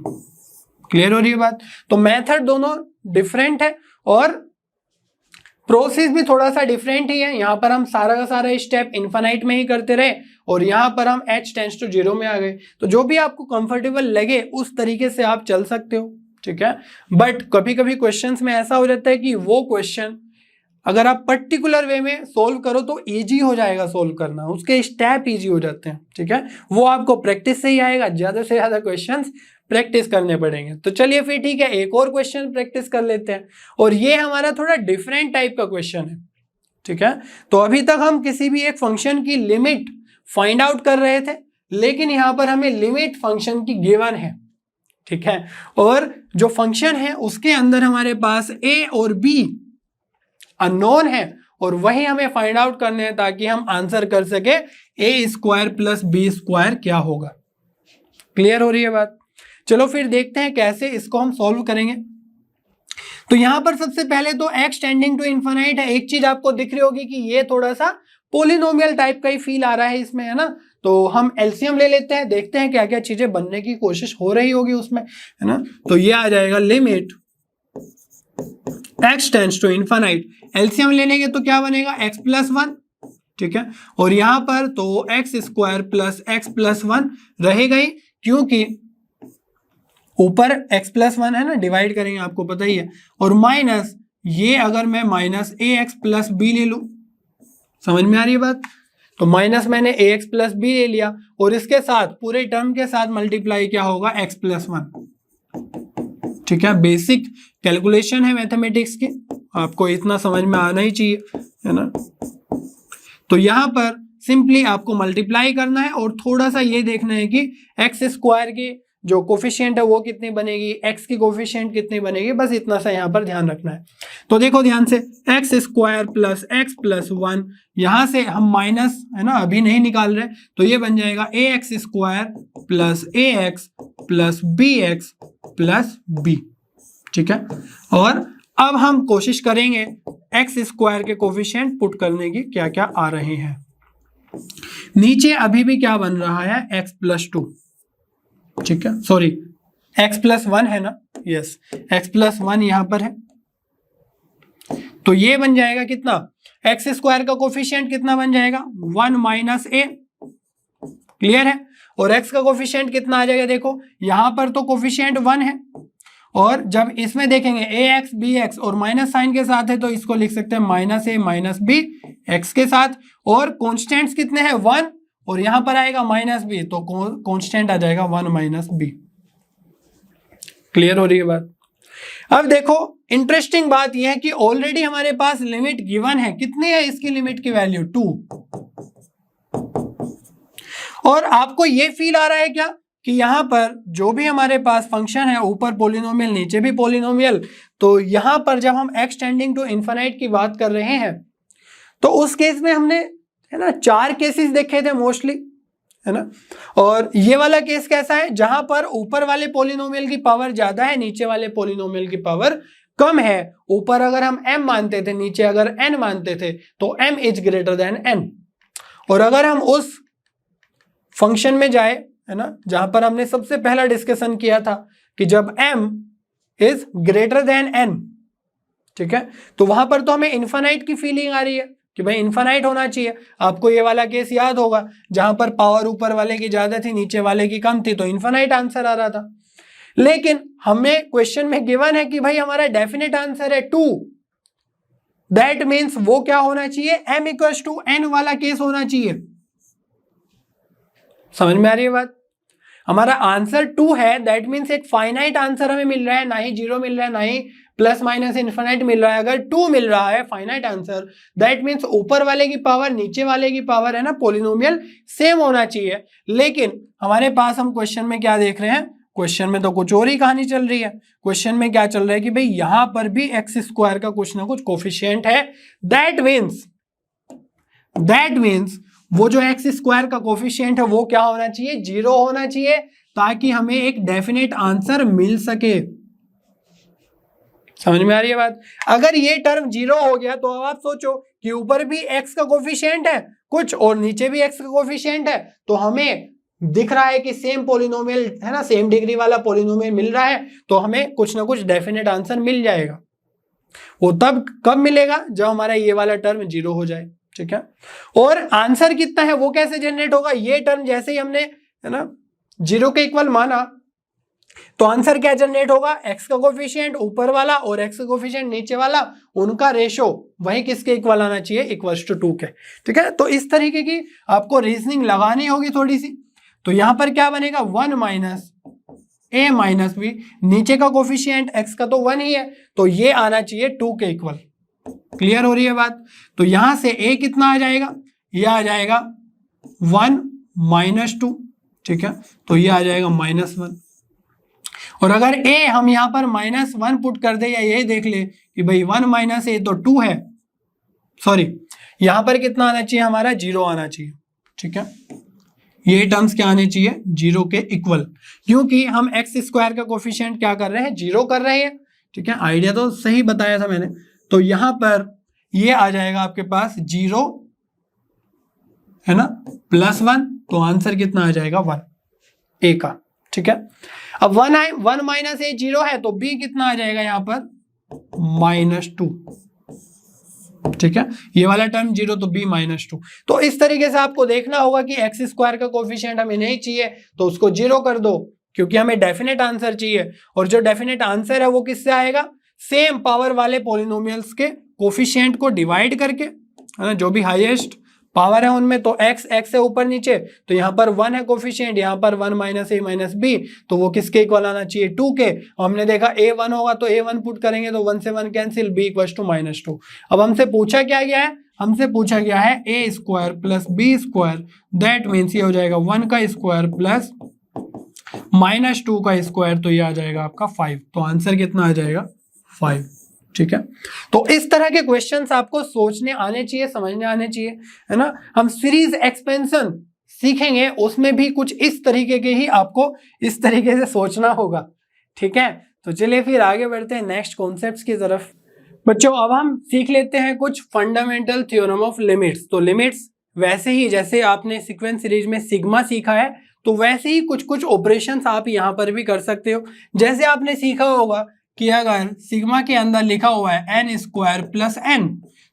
क्लियर हो रही है बात। तो मेथड दोनों डिफरेंट है और प्रोसेस भी थोड़ा सा डिफरेंट ही है। यहाँ पर हम सारा का सारा स्टेप इन्फिनिट में ही करते रहे और यहाँ पर हम h टेंड्स टू 0 में आ गए। तो जो भी आपको कंफर्टेबल लगे उस तरीके से आप चल सकते हो, ठीक है। बट कभी कभी क्वेश्चंस में ऐसा हो जाता है कि वो क्वेश्चन अगर आप पर्टिकुलर वे में सोल्व करो तो इजी हो जाएगा सोल्व करना, उसके स्टेप इजी हो जाते हैं, ठीक है। वो आपको प्रैक्टिस से ही आएगा, ज्यादा से ज्यादा क्वेश्चंस प्रैक्टिस करने पड़ेंगे। तो चलिए फिर ठीक है, एक और क्वेश्चन प्रैक्टिस कर लेते हैं, और ये हमारा थोड़ा डिफरेंट टाइप का क्वेश्चन है, ठीक है। तो अभी तक हम किसी भी एक फंक्शन की लिमिट फाइंड आउट कर रहे थे, लेकिन यहां पर हमें लिमिट फंक्शन की गिवन है, ठीक है। और जो फंक्शन है उसके अंदर हमारे पास a और b अननोन है, और वही हमें फाइंड आउट करने हैं ताकि हम आंसर कर सके a² + b² क्या होगा। क्लियर हो रही है बात। चलो फिर देखते हैं कैसे इसको हम सॉल्व करेंगे। तो यहां पर सबसे पहले तो x टेंडिंग टू इन्फिनिट है। एक चीज आपको दिख रही होगी कि ये थोड़ा सा पोलिनोमियल टाइप का ही फील आ रहा है इसमें, है ना। तो हम एलसीएम ले लेते हैं, देखते हैं क्या क्या चीजें बनने की कोशिश हो रही होगी उसमें, है ना। तो ये आ जाएगा limit x tends to infinite, LCM ले लेंगे तो क्या बनेगा, x + 1, ठीक है। और यहां पर तो x² + x + 1 रहेगा ही, क्योंकि ऊपर x + 1 है ना, डिवाइड करेंगे आपको पता ही है, और माइनस ये अगर मैं -ax + b ले लूं, समझ में आ रही है बात। तो माइनस मैंने ax + b ले लिया और इसके साथ पूरे टर्म के साथ मल्टीप्लाई क्या होगा, x + 1, ठीक है। बेसिक कैलकुलेशन है मैथमेटिक्स की, आपको इतना समझ में आना ही चाहिए, है ना। तो यहां पर सिंपली आपको मल्टीप्लाई करना है और थोड़ा सा ये देखना है कि x² की जो कोफिशिएंट है वो कितनी बनेगी, x की कोफिशिएंट कितनी बनेगी, बस इतना सा यहाँ पर ध्यान रखना है। तो देखो ध्यान से, x² + x + 1, यहाँ से हम माइनस, है ना, अभी नहीं निकाल रहे, तो ये बन जाएगा ax² + ax + bx + b, ठीक है। और अब हम कोशिश करेंगे एक्स स्क्वायर के कोफिशिएंट पुट करने की, क्या क्या आ रहे हैं। नीचे अभी भी क्या बन रहा है, x प्लस 2, ठीक है, सॉरी x प्लस 1 है ना, यस x प्लस 1 यहां पर है, तो ये बन जाएगा कितना, एक्स स्क्वायर का कोफिशिएंट कितना बन जाएगा 1 माइनस ए, क्लियर है। और x का कोफिशिएंट कितना आ जाएगा, देखो यहां पर तो कोफिशिएंट 1 है, और जब इसमें देखेंगे ए एक्स बी एक्स और माइनस साइन के साथ है तो इसको लिख सकते हैं माइनस ए माइनस बी एक्स के साथ, और कॉन्स्टेंट्स कितने हैं 1, और यहां पर आएगा माइनस बी, तो कॉन्स्टेंट आ जाएगा 1 माइनस बी। क्लियर हो रही है बात। अब देखो इंटरेस्टिंग बात यह है कि ऑलरेडी हमारे पास लिमिट गिवन है, कितनी है इसकी लिमिट की वैल्यू 2, और आपको यह फील आ रहा है क्या कि यहां पर जो भी हमारे पास फंक्शन है, ऊपर पॉलिनोमियल नीचे भी पॉलिनोमियल, तो यहां पर जब हम एक्स टेंडिंग टू इनफाइनाइट की बात कर रहे हैं तो उस केस में हमने है ना 4 केसेस देखे थे मोस्टली, है ना। और ये वाला केस कैसा है, जहां पर ऊपर वाले पॉलिनोमियल की पावर ज्यादा है, नीचे वाले पॉलिनोमियल की पावर कम है। ऊपर अगर हम m मानते थे, नीचे अगर n मानते थे, तो m is greater than n। और अगर हम उस फंक्शन में जाए, है ना, जहां पर हमने सबसे पहला डिस्कशन किया था कि जब m is greater than n, ठीक है, तो वहां पर तो हमें इनफाइनाइट की फीलिंग आ रही है कि भाई इनफाइनाइट होना चाहिए। आपको ये वाला केस याद होगा जहां पर पावर ऊपर वाले की ज्यादा थी, नीचे वाले की कम थी, तो इनफाइनाइट आंसर आ रहा था। लेकिन हमें क्वेश्चन में गिवन है कि भाई हमारा डेफिनेट आंसर है 2, दैट मीन्स वो क्या होना चाहिए, m इक्वल्स टू n वाला केस होना चाहिए। समझ में आ रही है बात। हमारा आंसर 2 है, दैट मीन्स एक फाइनाइट आंसर हमें मिल रहा है, ना ही 0 मिल रहा है, ना ही प्लस माइनस इनफाइनाइट मिल रहा है। अगर 2 मिल रहा है फाइनाइट आंसर, दैट मीन्स ऊपर वाले की पावर नीचे वाले की पावर, है ना, पॉलिनोमियल सेम होना चाहिए। लेकिन हमारे पास हम क्वेश्चन में क्या देख रहे हैं, क्वेश्चन में तो कुछ और ही कहानी चल रही है। क्वेश्चन में क्या चल रहा है कि भाई यहां पर भी एक्स स्क्वायर का कुछ ना कुछ कोफिशिएंट है, दैट मीन्स वो जो एक्स स्क्वायर का कोफिशिएंट है वो क्या होना चाहिए, 0 होना चाहिए, ताकि हमें एक डेफिनेट आंसर मिल सके। समझ में आ रही है बात। अगर ये टर्म 0 हो गया तो अब आप सोचो कि ऊपर भी x का कोफिशिएंट है कुछ और नीचे भी x का कोफिशिएंट है, तो हमें दिख रहा है कि सेम पॉलिनोमियल, है ना, सेम डिग्री वाला पॉलिनोमियल मिल रहा है, तो हमें कुछ ना कुछ डेफिनेट आंसर मिल जाएगा। वो तब कब मिलेगा, जब हमारा ये वाला टर्म 0 हो जाए, ठीक है। और आंसर कितना है वो कैसे जनरेट होगा, ये टर्म जैसे ही हमने, है ना, 0 के इक्वल माना, तो आंसर क्या जनरेट होगा, x का कोफिशिएंट ऊपर वाला और x का कोफिशिएंट नीचे वाला, उनका रेशो वही किसके इक्वल आना चाहिए, इक्वल्स टू 2 के, ठीक है। तो इस तरीके की आपको रीजनिंग लगानी होगी थोड़ी सी। तो यहां पर क्या बनेगा, 1 माइनस a माइनस b, नीचे का कोफिशिएंट x का तो 1 ही है, तो ये आना चाहिए 2 के इक्वल। क्लियर हो रही है बात। तो यहां से a कितना आ जाएगा, ये आ जाएगा 1 माइनस 2, ठीक है, तो ये आ जाएगा -1। और अगर a हम यहां पर -1 पुट कर दे, या ये देख ले कि भाई 1 माइनस a तो 2 है, सॉरी यहां पर कितना आना चाहिए, हमारा 0 आना चाहिए, ठीक है। ये टर्म्स क्या आने चाहिए, 0 के इक्वल, क्योंकि हम एक्स स्क्वायर का कोफिशिएंट क्या कर रहे हैं, 0 कर रहे हैं, ठीक है। आइडिया तो सही बताया था मैंने। तो यहां पर ये आ जाएगा आपके पास 0, है ना, +1, तो आंसर कितना आ जाएगा 1 a का, ठीक है। अब 1 माइनस a 0 है, तो b कितना आ जाएगा यहाँ पर -2, ठीक है। ये वाला टर्म 0 तो b -2। तो इस तरीके से आपको देखना होगा कि एक्स स्क्वायर का कोफिशिएंट हमें नहीं चाहिए तो उसको 0 कर दो, क्योंकि हमें डेफिनेट आंसर चाहिए। और जो डेफिनेट आंसर है वो किससे आएगा, सेम पावर वाले पॉलिनोमियल्स के कोफिशिएंट को डिवाइड करके, है ना, जो भी हाईएस्ट पावर है उनमें, तो x से ऊपर नीचे, तो यहाँ पर 1 है कोफिशिएंट, यहाँ पर 1 माइनस a माइनस b, तो वो किसके इक्वल आना चाहिए, 2 के। हमने देखा a 1 होगा तो a 1 पुट करेंगे तो 1 से 1 कैंसिल, b इक्वल टू -2। अब हमसे पूछा क्या गया है, हमसे पूछा गया है a square plus b square, that means ये हो जाएगा 1 का स्क्वायर प्लस -2 का स्क्वायर, तो ये आ जाएगा आपका 5। तो आंसर कितना आ जाएगा 5, ठीक है। तो इस तरह के क्वेश्चंस आपको सोचने आने चाहिए, समझने आने चाहिए, है ना। हम सीरीज एक्सपेंशन सीखेंगे, उसमें भी कुछ इस तरीके के ही आपको इस तरीके से सोचना होगा, ठीक है। तो चलिए फिर आगे बढ़ते हैं नेक्स्ट कॉन्सेप्ट्स की तरफ। बच्चों अब हम सीख लेते हैं कुछ फंडामेंटल थ्योरम ऑफ लिमिट्स। तो लिमिट्स वैसे ही जैसे आपने सीक्वेंस सीरीज में सिग्मा सीखा है, तो वैसे ही कुछ कुछ ऑपरेशंस आप यहाँ पर भी कर सकते हो। जैसे आपने सीखा होगा कि अगर सिग्मा के अंदर लिखा हुआ है एन स्क्वायर प्लस एन,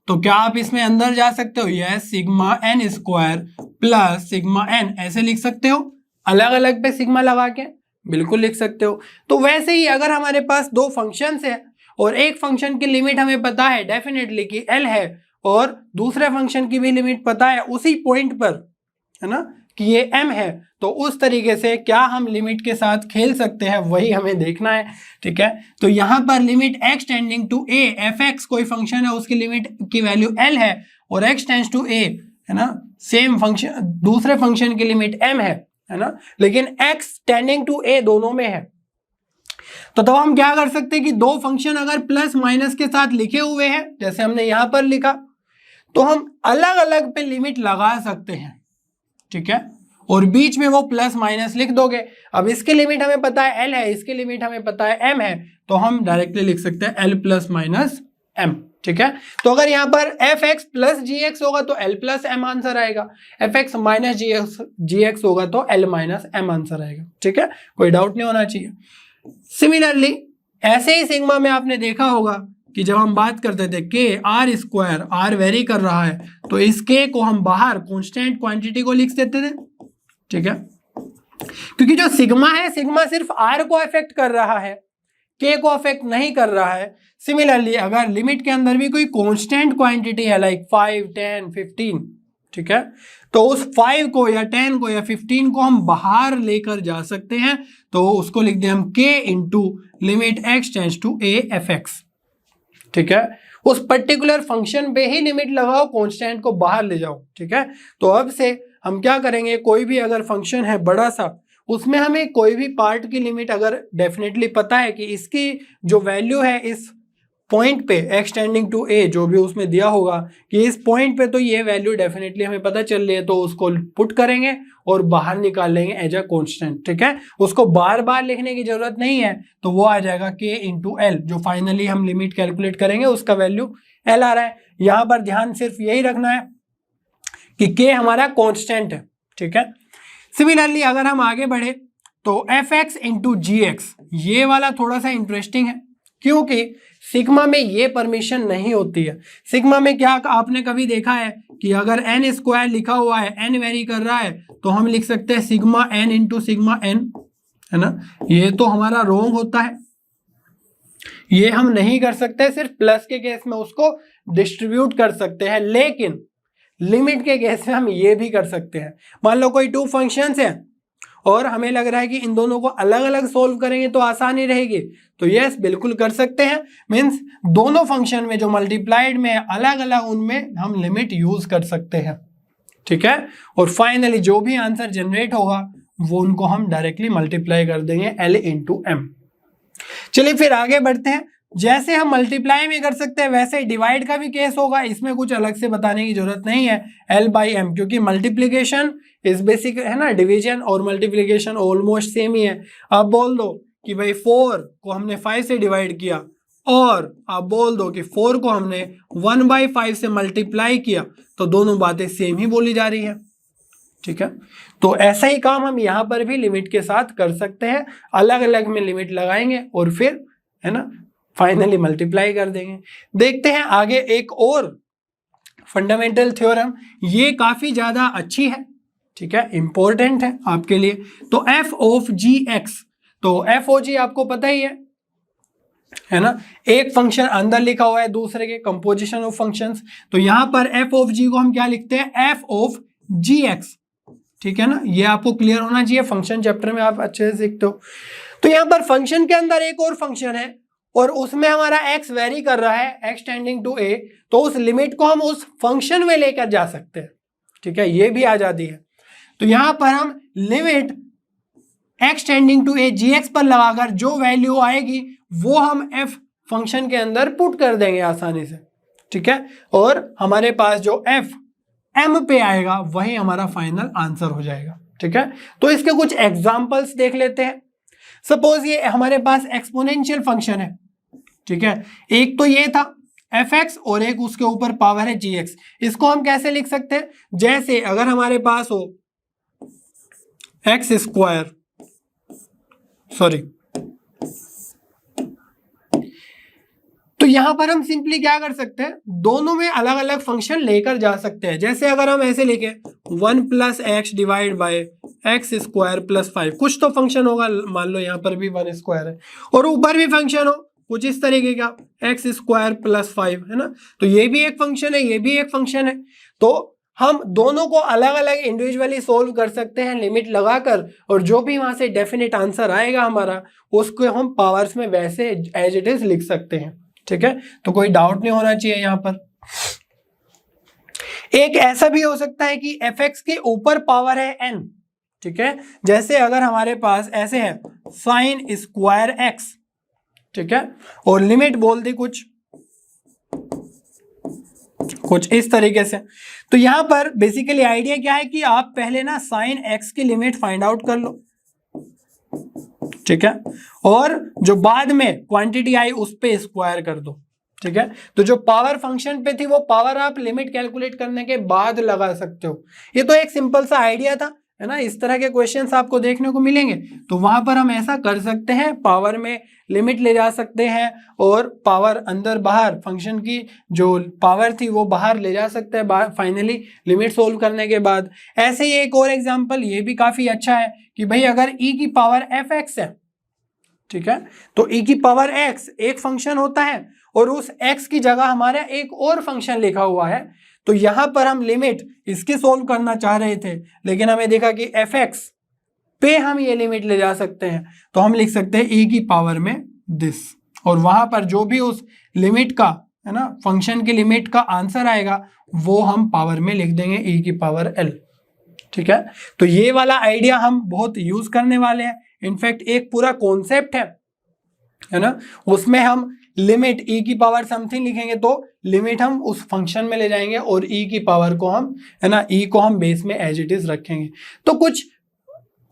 तो क्या आप इसमें अंदर जा सकते हो? Yes, sigma n square plus sigma n ऐसे लिख सकते हो, अलग अलग पे सिग्मा लगा के बिल्कुल लिख सकते हो। तो वैसे ही अगर हमारे पास दो फंक्शंस है और एक फंक्शन की लिमिट हमें पता है डेफिनेटली कि एल है, और दूसरे फंक्शन की भी लिमिट पता है उसी पॉइंट पर, है ना, कि ये एम है, तो उस तरीके से क्या हम लिमिट के साथ खेल सकते हैं वही हमें देखना है। ठीक है, तो यहाँ पर limit x tending to a, f x कोई फंक्शन है उसकी लिमिट की वैल्यू एल है, और एक्स टेंड्स टू ए, है ना, सेम फंक्शन दूसरे फंक्शन की लिमिट एम है ना, लेकिन एक्स टेंडिंग टू ए दोनों में है। तो तब हम क्या कर सकते हैं कि दो फंक्शन अगर प्लस माइनस के साथ लिखे हुए हैं जैसे हमने यहां पर लिखा, तो हम अलग अलग पे लिमिट लगा सकते हैं। ठीक है, और बीच में वो प्लस माइनस लिख दोगे। अब इसकी लिमिट हमें पता है एल है, इसकी लिमिट हमें पता है एम है, तो हम डायरेक्टली लिख सकते हैं एल प्लस माइनस एम। ठीक है, तो अगर यहाँ पर एफ एक्स प्लस जी एक्स होगा तो एल प्लस एम आंसर आएगा, एफ एक्स माइनस जी एक्स होगा तो एल माइनस एम आंसर आएगा। ठीक है, कोई डाउट नहीं होना चाहिए। सिमिलरली ऐसे ही सिग्मा में आपने देखा होगा कि जब हम बात करते थे के आर स्क्वायर, आर वेरी कर रहा है, तो इस के को हम बाहर कांस्टेंट क्वांटिटी को लिख देते थे। ठीक है, क्योंकि जो सिग्मा है, सिग्मा सिर्फ आर को अफेक्ट कर रहा है, के को अफेक्ट नहीं कर रहा है। सिमिलरली अगर लिमिट के अंदर भी कोई कांस्टेंट क्वांटिटी है लाइक 5, 10, 15, ठीक है, तो उस 5 को या 10 को या 15 को हम बाहर लेकर जा सकते हैं, तो उसको लिख दें हम k into limit x tends to a F X. ठीक है, उस पर्टिकुलर फंक्शन पे ही लिमिट लगाओ, कांस्टेंट को बाहर ले जाओ। ठीक है, तो अब से हम क्या करेंगे, कोई भी अगर फंक्शन है बड़ा सा, उसमें हमें कोई भी पार्ट की लिमिट अगर डेफिनेटली पता है कि इसकी जो वैल्यू है इस पॉइंट पे x टेंडिंग टू a, जो भी उसमें दिया होगा कि इस पॉइंट पे तो ये वैल्यू डेफिनेटली हमें पता चल रही है, तो उसको पुट करेंगे और बाहर निकाल लेंगे एज अ कांस्टेंट। ठीक है, उसको बार बार लिखने की जरूरत नहीं है, तो वो आ जाएगा k इंटू एल, जो फाइनली हम लिमिट कैलकुलेट करेंगे उसका वैल्यू एल आ रहा है। यहां पर ध्यान सिर्फ यही रखना है कि k हमारा कॉन्स्टेंट है। ठीक है, सिमिलरली अगर हम आगे बढ़े तो एफ एक्स इंटू जी एक्स, ये वाला थोड़ा सा इंटरेस्टिंग है, क्योंकि सिग्मा में ये परमिशन नहीं होती है। सिग्मा में क्या आपने कभी देखा है कि अगर एन स्क्वायर लिखा हुआ है, एन वेरी कर रहा है, तो हम लिख सकते हैं sigma N into sigma N, है ना, ये तो हमारा रोंग होता है, ये हम नहीं कर सकते। सिर्फ प्लस के केस में उसको डिस्ट्रीब्यूट कर सकते हैं, लेकिन लिमिट के केस में हम ये भी कर सकते हैं। मान लो कोई टू फंक्शंस हैं और हमें लग रहा है कि इन दोनों को अलग अलग सोल्व करेंगे तो आसानी रहेगी, तो यस बिल्कुल कर सकते हैं। मीन्स दोनों फंक्शन में जो मल्टीप्लाइड में है अलग अलग, उनमें हम लिमिट यूज कर सकते हैं। ठीक है, और फाइनली जो भी आंसर जनरेट होगा वो उनको हम डायरेक्टली मल्टीप्लाई कर देंगे एल इंटू एम। चलिए फिर आगे बढ़ते हैं। जैसे हम मल्टीप्लाई में कर सकते हैं वैसे ही डिवाइड का भी केस होगा, इसमें कुछ अलग से बताने की जरूरत नहीं है, एल बाई एम, क्योंकि मल्टीप्लीकेशन इस बेसिक है ना, डिवीजन और मल्टीप्लीकेशन ऑलमोस्ट सेम ही है। आप बोल दो कि भाई 4 को हमने 5 से डिवाइड किया, और आप बोल दो कि 4 को हमने 1/5 से मल्टीप्लाई किया, तो दोनों बातें सेम ही बोली जा रही है। ठीक है, तो ऐसा ही काम हम यहाँ पर भी लिमिट के साथ कर सकते हैं, अलग अलग में लिमिट लगाएंगे और फिर, है ना, फाइनली मल्टीप्लाई कर देंगे। देखते हैं आगे एक और फंडामेंटल थ्योरम, ये काफी ज्यादा अच्छी है। ठीक है, इंपॉर्टेंट है आपके लिए। तो एफ ऑफ जी एक्स, तो एफ ओ जी आपको पता ही है ना, एक फंक्शन अंदर लिखा हुआ है दूसरे के, कंपोजिशन ऑफ फंक्शंस। तो यहां पर एफ ऑफ जी को हम क्या लिखते हैं, एफ ऑफ जी एक्स। ठीक है ना, ये आपको क्लियर होना चाहिए, फंक्शन चैप्टर में आप अच्छे से सीखते हो। तो यहां पर फंक्शन के अंदर एक और फंक्शन है और उसमें हमारा x वेरी कर रहा है, x टेंडिंग टू a, तो उस लिमिट को हम उस फंक्शन में लेकर जा सकते हैं। ठीक है, ये भी आजादी है। तो यहां पर हम limit x tending to a gx पर लगाकर जो वैल्यू आएगी वो हम f फंक्शन के अंदर पुट कर देंगे आसानी से। ठीक है, और हमारे पास जो f m पे आएगा वही हमारा फाइनल आंसर हो जाएगा। ठीक है, तो इसके कुछ एग्जांपल्स देख लेते हैं। सपोज ये हमारे पास एक्सपोनेंशियल फंक्शन है। ठीक है, एक तो ये था एफ एक्स और एक उसके ऊपर पावर है जी एक्स। इसको हम कैसे लिख सकते हैं, जैसे अगर हमारे पास हो एक्स स्क्वायर, सॉरी, तो यहां पर हम सिंपली क्या कर सकते हैं, दोनों में अलग अलग फंक्शन लेकर जा सकते हैं। जैसे अगर हम ऐसे लिखे 1 plus x divide bye x square plus 5, कुछ तो फंक्शन होगा, मान लो यहाँ पर भी 1 स्क्वायर है और ऊपर भी फंक्शन हो कुछ इस तरीके का एक्स स्क्वायर प्लस 5, है ना, तो ये भी एक फंक्शन है, ये भी एक फंक्शन है। तो हम दोनों को अलग अलग इंडिविजुअली सोल्व कर सकते हैं लिमिट लगाकर, और जो भी वहां से डेफिनेट आंसर आएगा हमारा, उसको हम पावर्स में वैसे एज इट इज लिख सकते हैं। ठीक है, तो कोई डाउट नहीं होना चाहिए यहां पर। एक ऐसा भी हो सकता है कि एफ एक्स के ऊपर पावर है एन। ठीक है, जैसे अगर हमारे पास ऐसे है साइन स्क्वायर एक्स, ठीक है, और लिमिट बोल दी कुछ इस तरीके से, तो यहां पर बेसिकली आइडिया क्या है कि आप पहले ना साइन एक्स की लिमिट फाइंड आउट कर लो, ठीक है, और जो बाद में क्वांटिटी आई उस पे स्क्वायर कर दो। ठीक है, तो जो पावर फंक्शन पे थी वो पावर आप लिमिट कैलकुलेट करने के बाद लगा सकते हो। ये तो एक सिंपल सा आइडिया था, है ना, इस तरह के क्वेश्चंस आपको देखने को मिलेंगे, तो वहां पर हम ऐसा कर सकते हैं, पावर में लिमिट ले जा सकते हैं और पावर अंदर बाहर फंक्शन की जो पावर थी वो बाहर ले जा सकते हैं फाइनली लिमिट सोल्व करने के बाद। ऐसे ही एक और एग्जांपल ये भी काफी अच्छा है कि भाई अगर e की पावर एफ एक्स है, ठीक है, तो e की पावर x एक फंक्शन होता है और उस x की जगह हमारा एक और फंक्शन लिखा हुआ है, तो यहां पर हम लिमिट इसकी सोल्व करना चाह रहे थे, लेकिन हमें देखा कि एफ एक्स पे हम ये लिमिट ले जा सकते हैं, तो हम लिख सकते हैं e की पावर में दिस, और वहां पर जो भी उस लिमिट का, है ना, फंक्शन की लिमिट का आंसर आएगा वो हम पावर में लिख देंगे e की पावर l। ठीक है, तो ये वाला आइडिया हम बहुत यूज करने वाले हैं। इनफैक्ट एक पूरा कॉन्सेप्ट है ना, उसमें हम लिमिट e की पावर समथिंग लिखेंगे तो लिमिट हम उस फंक्शन में ले जाएंगे और e की पावर को हम, है ना, e को हम बेस में एज इट इज रखेंगे। तो कुछ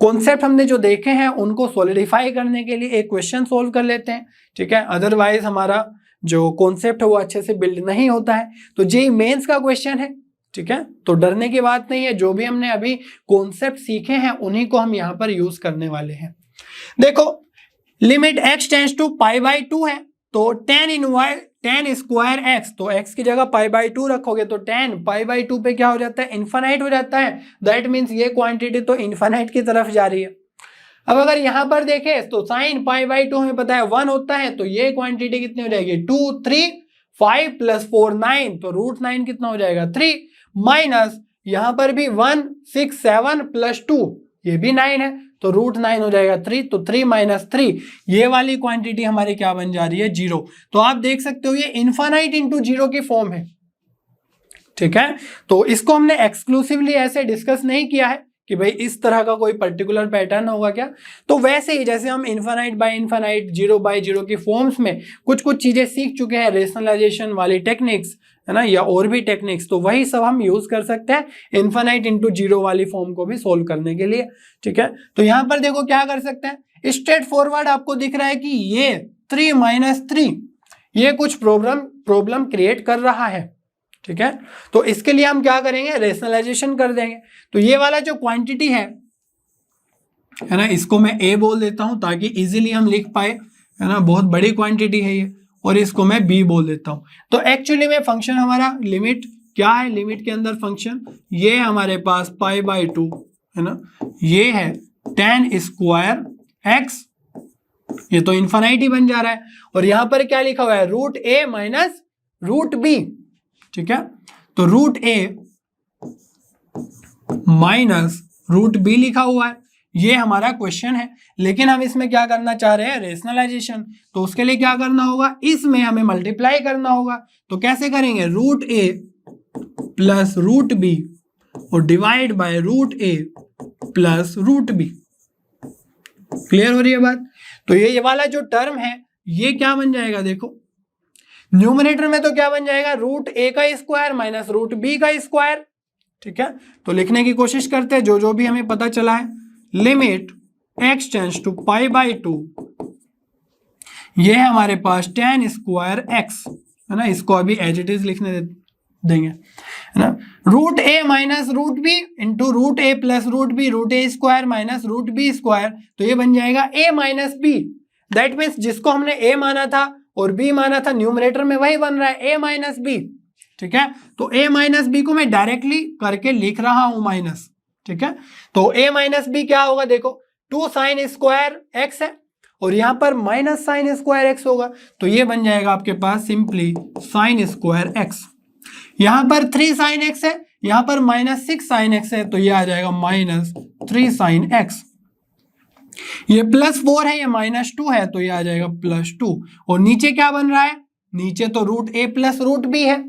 कॉन्सेप्ट हमने जो देखे हैं उनको सॉलिडिफाई करने के लिए एक क्वेश्चन सोल्व कर लेते हैं। ठीक है, अदरवाइज हमारा जो कॉन्सेप्ट है वो अच्छे से बिल्ड नहीं होता है। तो जेईई मेंस का क्वेश्चन है, ठीक है, तो डरने की बात नहीं है, जो भी हमने अभी कॉन्सेप्ट सीखे हैं उन्हीं को हम यहाँ पर यूज करने वाले हैं। देखो limit x tends to pi by 2 है, तो tan स्क्वायर एक्स, तो x की जगह पाई बाई 2 रखोगे तो tan पाई बाई 2 पे क्या हो जाता है, इन्फानाइट हो जाता है। दैट मीन्स ये क्वांटिटी तो इन्फानाइट की तरफ जा रही है। अब अगर यहां पर देखें तो साइन पाई बाई 2 हमें पता है 1 होता है, तो ये क्वांटिटी कितनी हो जाएगी 2 3 5 प्लस 4 9, तो रूट 9 कितना हो जाएगा 3, माइनस यहां पर भी 1 6 7 प्लस 2 ये भी 9 है, तो रूट 9 हो जाएगा 3, तो 3 माइनस 3 ये वाली क्वांटिटी हमारी क्या बन जा रही है 0। तो आप देख सकते हो ये इन्फानाइट इंटू 0 की फॉर्म है। ठीक है, तो इसको हमने एक्सक्लूसिवली ऐसे डिस्कस नहीं किया है कि भाई इस तरह का कोई पर्टिकुलर पैटर्न होगा क्या, तो वैसे ही जैसे हम इन्फानाइट बाय इन्फानाइट 0 बाय 0 की फॉर्म्स में कुछ चीजें सीख चुके हैं, रेशनलाइजेशन वाली टेक्निक्स, है ना, या और भी टेक्निक्स, तो वही सब हम यूज कर सकते हैं इन्फानाइट इंटू 0 वाली फॉर्म को भी सोल्व करने के लिए। ठीक है, तो यहां पर देखो क्या कर सकते हैं, स्ट्रेट फॉरवर्ड आपको दिख रहा है कि ये 3 माइनस 3 ये कुछ प्रॉब्लम क्रिएट कर रहा है। ठीक है, तो इसके लिए हम क्या करेंगे, रेशनलाइजेशन कर देंगे। तो ये वाला जो क्वांटिटी है ना, इसको मैं a बोल देता हूं ताकि इजीली हम लिख पाए, है ना, बहुत बड़ी क्वांटिटी है ये, और इसको मैं b बोल देता हूं। तो एक्चुअली में फंक्शन हमारा लिमिट क्या है, लिमिट के अंदर फंक्शन ये हमारे पास पाई बाई 2, है ना, ये है tan स्क्वायर एक्स, ये तो इन्फानाइट ही बन जा रहा है, और यहां पर क्या लिखा हुआ है root a minus root b। ठीक है, तो root a minus root b लिखा हुआ है, ये हमारा क्वेश्चन है, लेकिन हम इसमें क्या करना चाह रहे हैं, रेशनलाइजेशन। तो उसके लिए क्या करना होगा, इसमें हमें मल्टीप्लाई करना होगा। तो कैसे करेंगे, root a plus root b और divide by root a plus root b। Clear हो रही है बात। तो ये वाला जो टर्म है ये क्या बन जाएगा, देखो न्यूमरेटर में तो क्या बन जाएगा, रूट a का स्क्वायर माइनस रूट b का स्क्वायर। ठीक है, तो लिखने की कोशिश करते हैं जो भी हमें पता चला है। Limit x tends to pi by 2, ये है हमारे पास tan स्क्वायर x, है ना, इसको अभी एज इट इज लिखने देंगे, है ना। Root A minus root B into root A plus root B, root A square minus root B square, तो ये बन जाएगा A minus B. That means जिसको हमने ए माना था और बी माना था, न्यूमरेटर में वही बन रहा है ए माइनस बी, ठीक है। तो ए माइनस बी को मैं डायरेक्टली करके लिख रहा हूं माइनस, ठीक है। तो ए माइनस बी क्या होगा, देखो 2 साइन स्क्वायर एक्स है और यहां पर माइनस साइन स्क्वायर एक्स होगा, तो ये बन जाएगा आपके पास सिंपली साइन स्क्वायर एक्स। यहां पर 3 साइन एक्स है, यहां पर माइनस 6 साइन एक्स है, तो ये आ जाएगा माइनस 3 साइन एक्स। ये प्लस 4 है, ये माइनस 2 है, तो ये आ जाएगा प्लस 2। और नीचे क्या बन रहा है, नीचे तो root A plus root B है,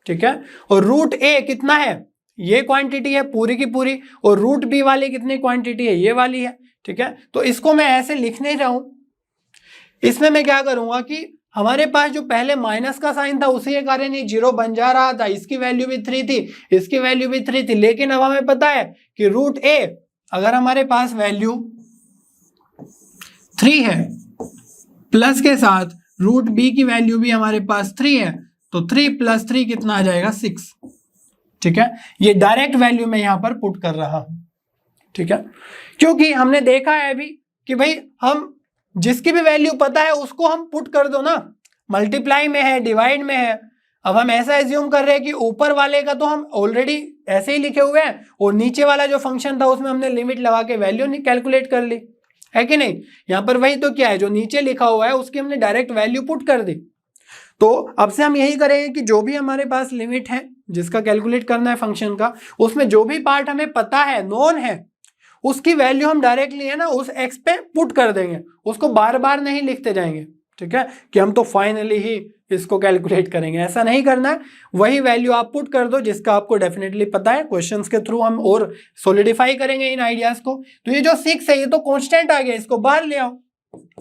ठीक है। और रूट ए कितना है, ये क्वांटिटी है पूरी की पूरी, और रूट बी वाली कितनी क्वांटिटी है, ये वाली है, ठीक है। तो इसको मैं ऐसे लिख नहीं रहा हूं, इसमें मैं क्या करूंगा कि हमारे पास जो पहले माइनस का साइन था उसी के कारण ये 0 बन जा रहा था, इसकी वैल्यू भी 3 थी, इसकी वैल्यू भी 3 थी, लेकिन अब हमें पता है कि रूट ए अगर हमारे पास वैल्यू 3 है प्लस के साथ रूट बी की वैल्यू भी हमारे पास 3 है, तो 3 प्लस 3 कितना आ जाएगा 6, ठीक है। ये डायरेक्ट वैल्यू मैं यहां पर पुट कर रहा हूं, ठीक है, क्योंकि हमने देखा है अभी कि भाई हम जिसकी भी वैल्यू पता है उसको हम पुट कर दो ना, मल्टीप्लाई में है, डिवाइड में है। अब हम ऐसा एज्यूम कर रहे हैं कि ऊपर वाले का तो हम ऑलरेडी ऐसे ही लिखे हुए हैं और नीचे वाला जो फंक्शन था उसमें हमने लिमिट लगा के वैल्यू नहीं कैलकुलेट कर ली, है कि नहीं। यहां पर वही तो क्या है, जो नीचे लिखा हुआ है उसकी हमने डायरेक्ट वैल्यू पुट कर दी। तो अब से हम यही करेंगे कि जो भी हमारे पास लिमिट है जिसका कैलकुलेट करना है फंक्शन का, उसमें जो भी पार्ट हमें पता है, नोन है, उसकी वैल्यू हम डायरेक्टली है ना उस एक्स पे पुट कर देंगे, उसको बार बार नहीं लिखते जाएंगे, ठीक है, कि हम तो फाइनली ही इसको कैलकुलेट करेंगे, ऐसा नहीं करना है। वही वैल्यू आप पुट कर दो जिसका आपको डेफिनेटली पता है, क्वेश्चंस के थ्रू हम और सॉलिडिफाई करेंगे इन आइडियाज को। तो ये जो 6 है ये तो कांस्टेंट आ गया, इसको बाहर ले आओ,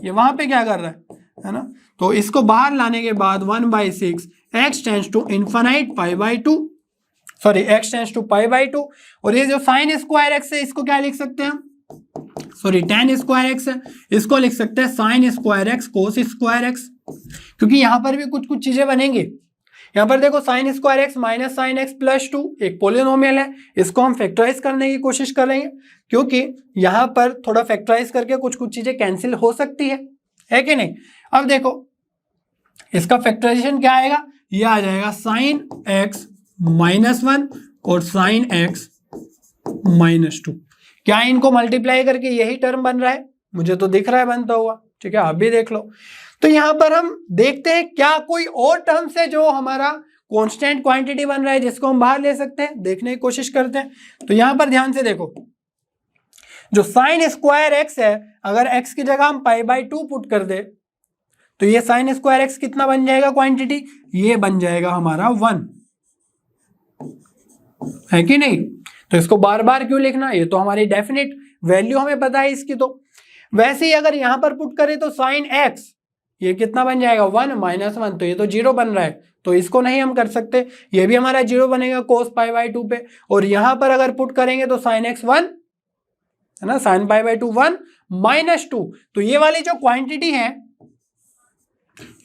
ये वहां पे क्या कर रहा है ना, तो इसको बाहर लाने के बाद 1/6 x tends to infinite π/2, sorry x tends to π/2, और ये जो साइन स्क्वायर एक्स है इसको क्या लिख सकते हैं, सॉरी tan स्क्वायर एक्स है, इसको लिख सकते हैं sine square x cos square x, क्योंकि यहां पर भी कुछ कुछ चीजें बनेंगी। यहां पर देखो sine square x minus sine x plus 2 एक पोलिनोमियल है, इसको हम फैक्टराइज करने की कोशिश करेंगे, क्योंकि यहां पर थोड़ा फैक्टराइज करके कुछ कुछ चीजें कैंसिल हो सकती है कि नहीं। अब देखो इसका फैक्टराइजेशन क्या आएगा, ये आ जाएगा साइन एक्स -1 और साइन एक्स -2। क्या इनको मल्टीप्लाई करके यही टर्म बन रहा है, मुझे तो दिख रहा है बनता हुआ, ठीक है, आप भी देख लो। तो यहां पर हम देखते हैं क्या कोई और टर्म से जो हमारा कांस्टेंट क्वांटिटी बन रहा है जिसको हम बाहर ले सकते हैं, देखने की कोशिश करते हैं। तो यहां पर ध्यान से देखो, जो साइन स्क्वायर एक्स है अगर एक्स की जगह हम π/2 पुट कर दे तो ये साइन स्क्वायर एक्स कितना बन जाएगा क्वांटिटी, ये बन जाएगा हमारा 1, है कि नहीं। तो इसको बार बार क्यों लिखना, ये तो हमारी डेफिनेट वैल्यू हमें पता है इसकी। तो वैसे ही अगर यहां पर पुट करें तो साइन एक्स ये कितना बन जाएगा 1 -1, तो ये तो 0 बन रहा है, तो इसको नहीं हम कर सकते, ये भी हमारा 0 बनेगा कोस π/2 पे। और यहां पर अगर पुट करेंगे तो साइन एक्स 1 है ना, साइन π/2 1 -2, तो ये वाली जो क्वांटिटी है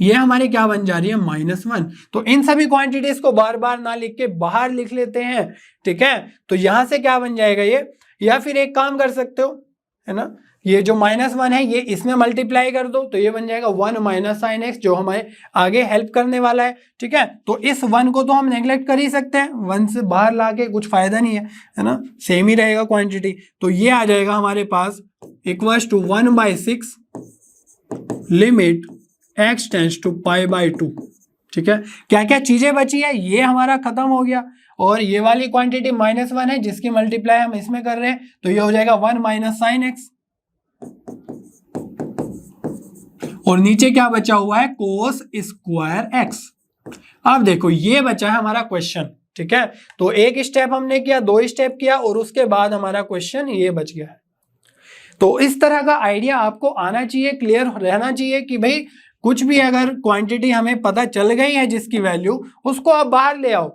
ये हमारी क्या बन जा रही है -1। तो इन सभी क्वांटिटीज को बार बार ना लिख के बाहर लिख लेते हैं, ठीक है। तो यहां से क्या बन जाएगा ये, या फिर एक काम कर सकते हो, है ना, ये जो -1 है ये इसमें मल्टीप्लाई कर दो, तो ये बन जाएगा 1 माइनस साइन एक्स, जो हमारे आगे हेल्प करने वाला है, ठीक है। तो इस 1 को तो हम नेग्लेक्ट कर ही सकते हैं, 1 से बाहर लाके कुछ फायदा नहीं है ना, सेम ही रहेगा क्वांटिटी। तो ये आ जाएगा हमारे पास equals to 1/6 limit x tends to π/2, ठीक है। क्या क्या चीजें बची है, ये हमारा खत्म हो गया, और ये वाली क्वांटिटी -1 है जिसकी मल्टीप्लाई हम इसमें कर रहे हैं, तो ये हो जाएगा 1 माइनस साइन एक्स, और नीचे क्या बचा हुआ है कोस स्क्वायर एक्स। अब देखो ये बचा है हमारा क्वेश्चन, ठीक है। तो एक स्टेप हमने किया, 2 स्टेप किया, और उसके बाद हमारा क्वेश्चन ये बच गया है। तो इस तरह का आइडिया आपको आना चाहिए, क्लियर रहना चाहिए कि भाई कुछ भी अगर क्वांटिटी हमें पता चल गई है जिसकी वैल्यू, उसको आप बाहर ले आओ।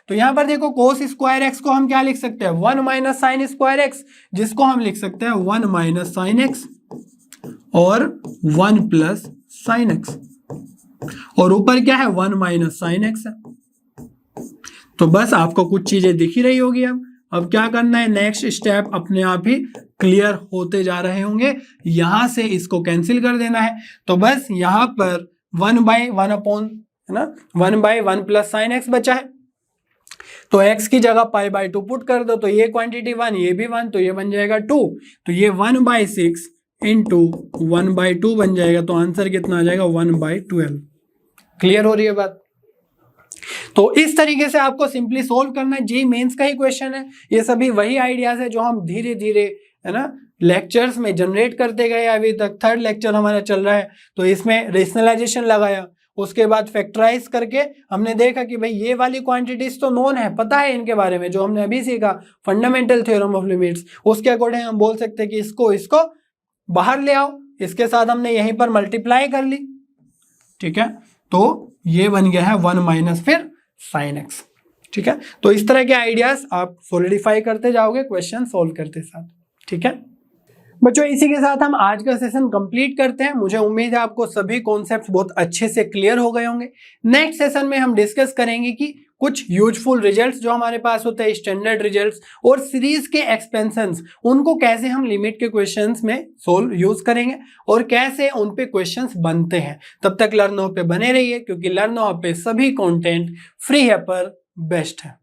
तो यहां पर देखो कोस स्क्वायर एक्स को हम क्या लिख सकते हैं, 1 माइनस साइन स्क्वायर एक्स, जिसको हम लिख सकते हैं 1 माइनस साइन एक्स और 1 प्लस साइन एक्स, और ऊपर क्या है 1 माइनस साइन एक्स है। तो बस आपको कुछ चीजें दिख ही रही होगी। अब क्या करना है, नेक्स्ट स्टेप अपने आप ही क्लियर होते जा रहे होंगे। यहां से इसको कैंसिल कर देना है। तो बस यहां पर 1/1 अपॉन, है ना, 1/1 प्लस साइन एक्स बचा है। तो x की जगह π/2 पुट कर दो, तो ये क्वांटिटी 1, ये भी 1, तो ये बन जाएगा 2। तो ये 1/6 इंटू 1/2 बन जाएगा। तो आंसर कितना आ जाएगा 1/12। क्लियर हो रही है बात? तो इस तरीके से आपको सिंपली सोल्व करना है। जेईई मेंस का ही क्वेश्चन है। ये सभी वही आइडियाज है जो हम धीरे धीरे, है ना, लेक्चर्स में जनरेट करते गए। अभी तक 3rd लेक्चर हमारा चल रहा है। तो इसमें रेशनलाइजेशन लगाया, उसके बाद फैक्टराइज करके हमने देखा कि भाई ये वाली क्वांटिटीज तो नोन है, पता है इनके बारे में, जो हमने अभी सीखा फंडामेंटल थ्योरम ऑफ लिमिट्स। उसके अकॉर्डिंग हम बोल सकते हैं कि इसको बाहर ले आओ। इसके साथ हमने यहीं पर मल्टीप्लाई कर ली, ठीक है। तो ये बन गया है 1 माइनस फिर साइन एक्स, ठीक है। तो इस तरह के आइडियाज आप सॉलिडिफाई करते जाओगे क्वेश्चन सोल्व करते साथ, ठीक है बच्चों। इसी के साथ हम आज का सेशन कंप्लीट करते हैं। मुझे उम्मीद है आपको सभी कॉन्सेप्ट्स बहुत अच्छे से क्लियर हो गए होंगे। नेक्स्ट सेशन में हम डिस्कस करेंगे कि कुछ यूजफुल रिजल्ट्स जो हमारे पास होते हैं, स्टैंडर्ड रिजल्ट्स और सीरीज के एक्सपेंशंस, उनको कैसे हम लिमिट के क्वेश्चंस में सोल्व यूज करेंगे और कैसे उन पे क्वेश्चंस बनते हैं। तब तक लर्न पे बने रहिए, क्योंकि लर्न पे सभी कंटेंट फ्री है पर बेस्ट है।